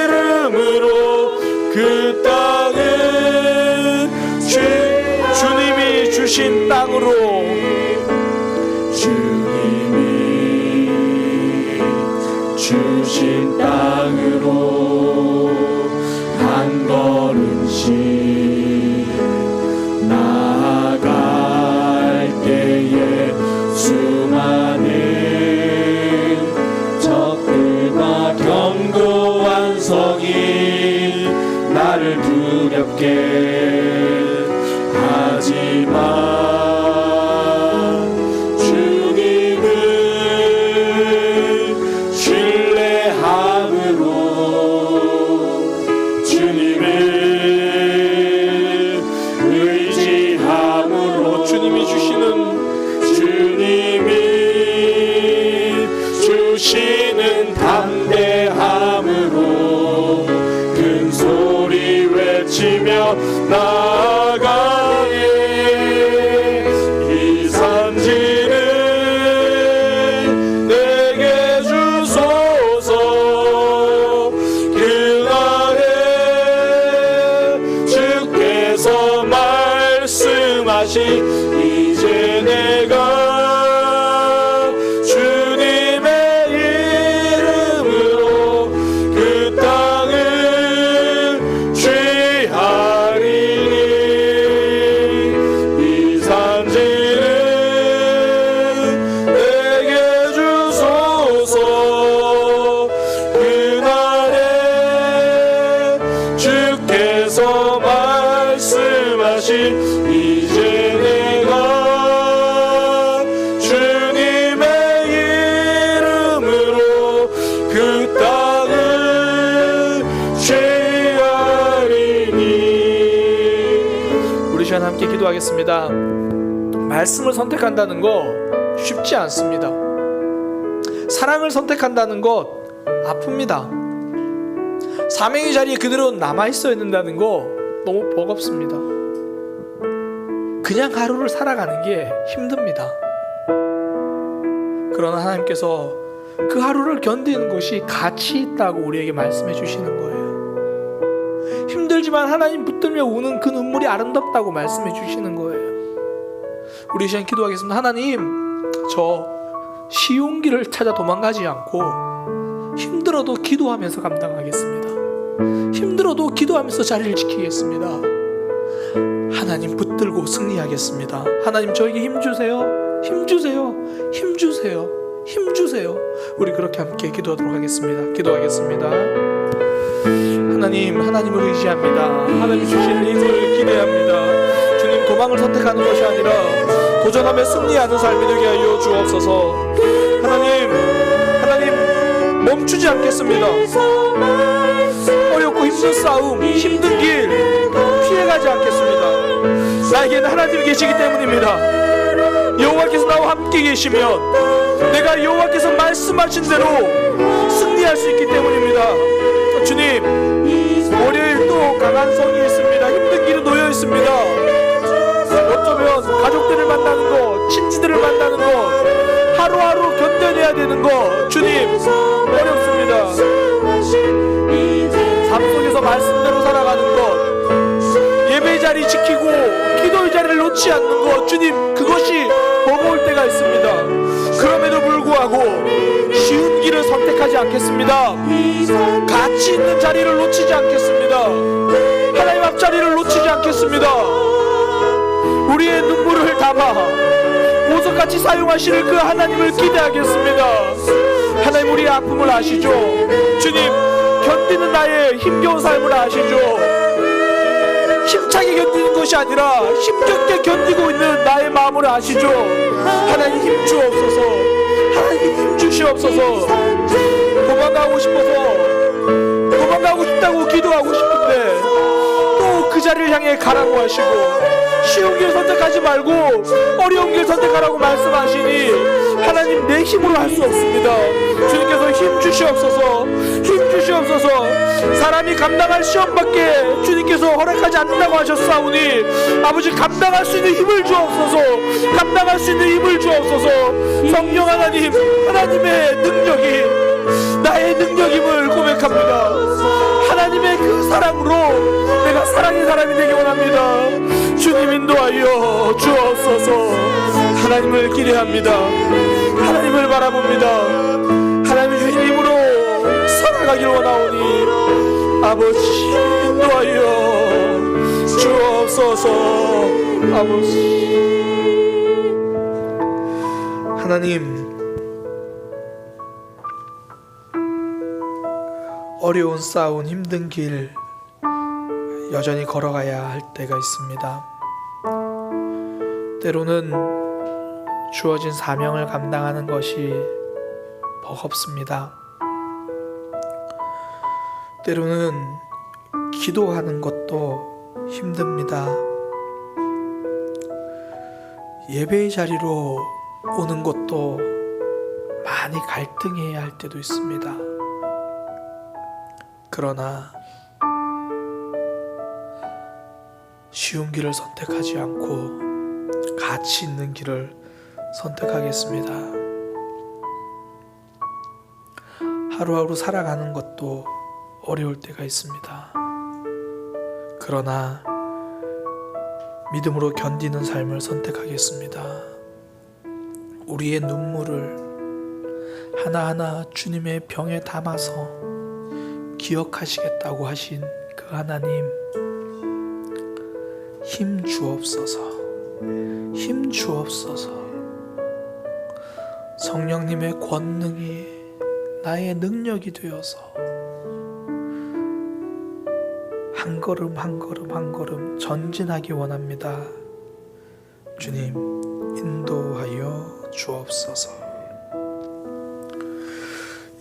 S5: 이름으로 그 땅을
S2: 주님이 주신 땅으로,
S5: 주님이 주신 땅으로 한 걸음씩 나아갈 때에 수많은 적들과 견고한 성이 나를 두렵게 하지만 주님을 신뢰함으로, 주님을 의지함으로,
S2: 주님이
S5: 주시는 담대함으로 큰 소리 외치며 나아가네. 이 산지를 내게 주소서. 그날에 주께서 말씀하신 이제 내가 주님의 이름으로 그 땅을 취하리니 이 산지를 내게 주소서. 그날에 주께서 말씀하신 이제 내가 주님의 이름으로 그 땅을 취하리니.
S2: 우리 시간 함께 기도하겠습니다. 말씀을 선택한다는 거 쉽지 않습니다. 사랑을 선택한다는 것 아픕니다. 사명의 자리에 그대로 남아있어야 된다는 거 너무 버겁습니다. 그냥 하루를 살아가는 게 힘듭니다. 그러나 하나님께서 그 하루를 견디는 것이 가치 있다고 우리에게 말씀해 주시는 거예요. 힘들지만 하나님 붙들며 우는 그 눈물이 아름답다고 말씀해 주시는 거예요. 우리 시간 기도하겠습니다. 하나님, 저 쉬운 길을 찾아 도망가지 않고 힘들어도 기도하면서 감당하겠습니다. 힘들어도 기도하면서 자리를 지키겠습니다. 하나님 붙들고 승리하겠습니다. 하나님 저에게 힘주세요. 힘주세요. 힘주세요. 힘주세요. 우리 그렇게 함께 기도하도록 하겠습니다. 기도하겠습니다. 하나님, 하나님을 의지합니다. 하나님 주신 힘을 기대합니다. 주님, 도망을 선택하는 것이 아니라 도전하며 승리하는 삶이 되게 하여 주옵소서. 하나님, 하나님 멈추지 않겠습니다. 어렵고 힘든 싸움, 힘든 길 피해가지 않겠습니다. 나에게는 하나님이 계시기 때문입니다. 여호와께서 나와 함께 계시면 내가 여호와께서 말씀하신 대로 승리할 수 있기 때문입니다. 주님, 월요일도 강한 성이 있습니다. 힘든 길은 놓여 있습니다. 어쩌면 가족들을 만나는 것, 친지들을 만나는 것, 하루하루 견뎌내야 되는 것, 주님 어렵습니다. 삶 속에서 말씀대로 살아가는 것, 예배의 자리 지키고 기도의 자리를 놓지 않는 것, 주님 그것이 버거울 때가 있습니다. 그럼에도 불구하고 쉬운 길을 선택하지 않겠습니다. 가치 있는 자리를 놓치지 않겠습니다. 하나님 앞자리를 놓치지 않겠습니다. 우리의 눈물을 담아 보석같이 사용하시는 그 하나님을 기대하겠습니다. 하나님, 우리의 아픔을 아시죠? 주님, 견디는 나의 힘겨운 삶을 아시죠? 힘차게 견디는 것이 아니라 힘겹게 견디고 있는 나의 마음을 아시죠? 하나님 힘 주옵소서. 하나님 힘 주시옵소서. 도망가고 싶다고 기도하고 싶은데 또 그 자리를 향해 가라고 하시고 쉬운 길 선택하지 말고 어려운 길 선택하라고 말씀하시니 하나님, 내 힘으로 할 수 없습니다. 주님께서 힘 주시옵소서. 힘 주시옵소서. 사람이 감당할 시험밖에 주님께서 허락하지 않는다고 하셨사오니 아버지, 감당할 수 있는 힘을 주옵소서. 감당할 수 있는 힘을 주옵소서. 성령 하나님, 하나님의 능력이 나의 능력임을 고백합니다. 하나님의 그 사랑으로 내가 사랑의 사람이 되기 원합니다. 주님 인도하여 주옵소서. 하나님을 기대합니다. 하나님을 바라봅니다. 하나님이 주신 힘으로 살아가길 원하오니 아버지 인도하여 주옵소서. 아버지, 하나님, 어려운 싸움, 힘든 길 여전히 걸어가야 할 때가 있습니다. 때로는 주어진 사명을 감당하는 것이 버겁습니다. 때로는 기도하는 것도 힘듭니다. 예배의 자리로 오는 것도 많이 갈등해야 할 때도 있습니다. 그러나 쉬운 길을 선택하지 않고 가치 있는 길을 선택하겠습니다. 하루하루 살아가는 것도 어려울 때가 있습니다. 그러나 믿음으로 견디는 삶을 선택하겠습니다. 우리의 눈물을 하나하나 주님의 병에 담아서 기억하시겠다고 하신 그 하나님, 힘 주옵소서. 힘 주옵소서. 성령님의 권능이 나의 능력이 되어서 한 걸음 한 걸음 한 걸음 전진하기 원합니다. 주님 인도하여 주옵소서.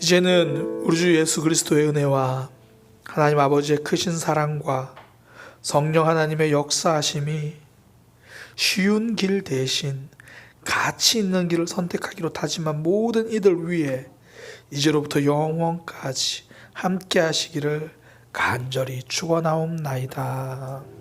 S2: 이제는 우리 주 예수 그리스도의 은혜와 하나님 아버지의 크신 사랑과 성령 하나님의 역사하심이 쉬운 길 대신 가치 있는 길을 선택하기로 다짐한 모든 이들 위에 이제로부터 영원까지 함께 하시기를 간절히 죽어나옵나이다.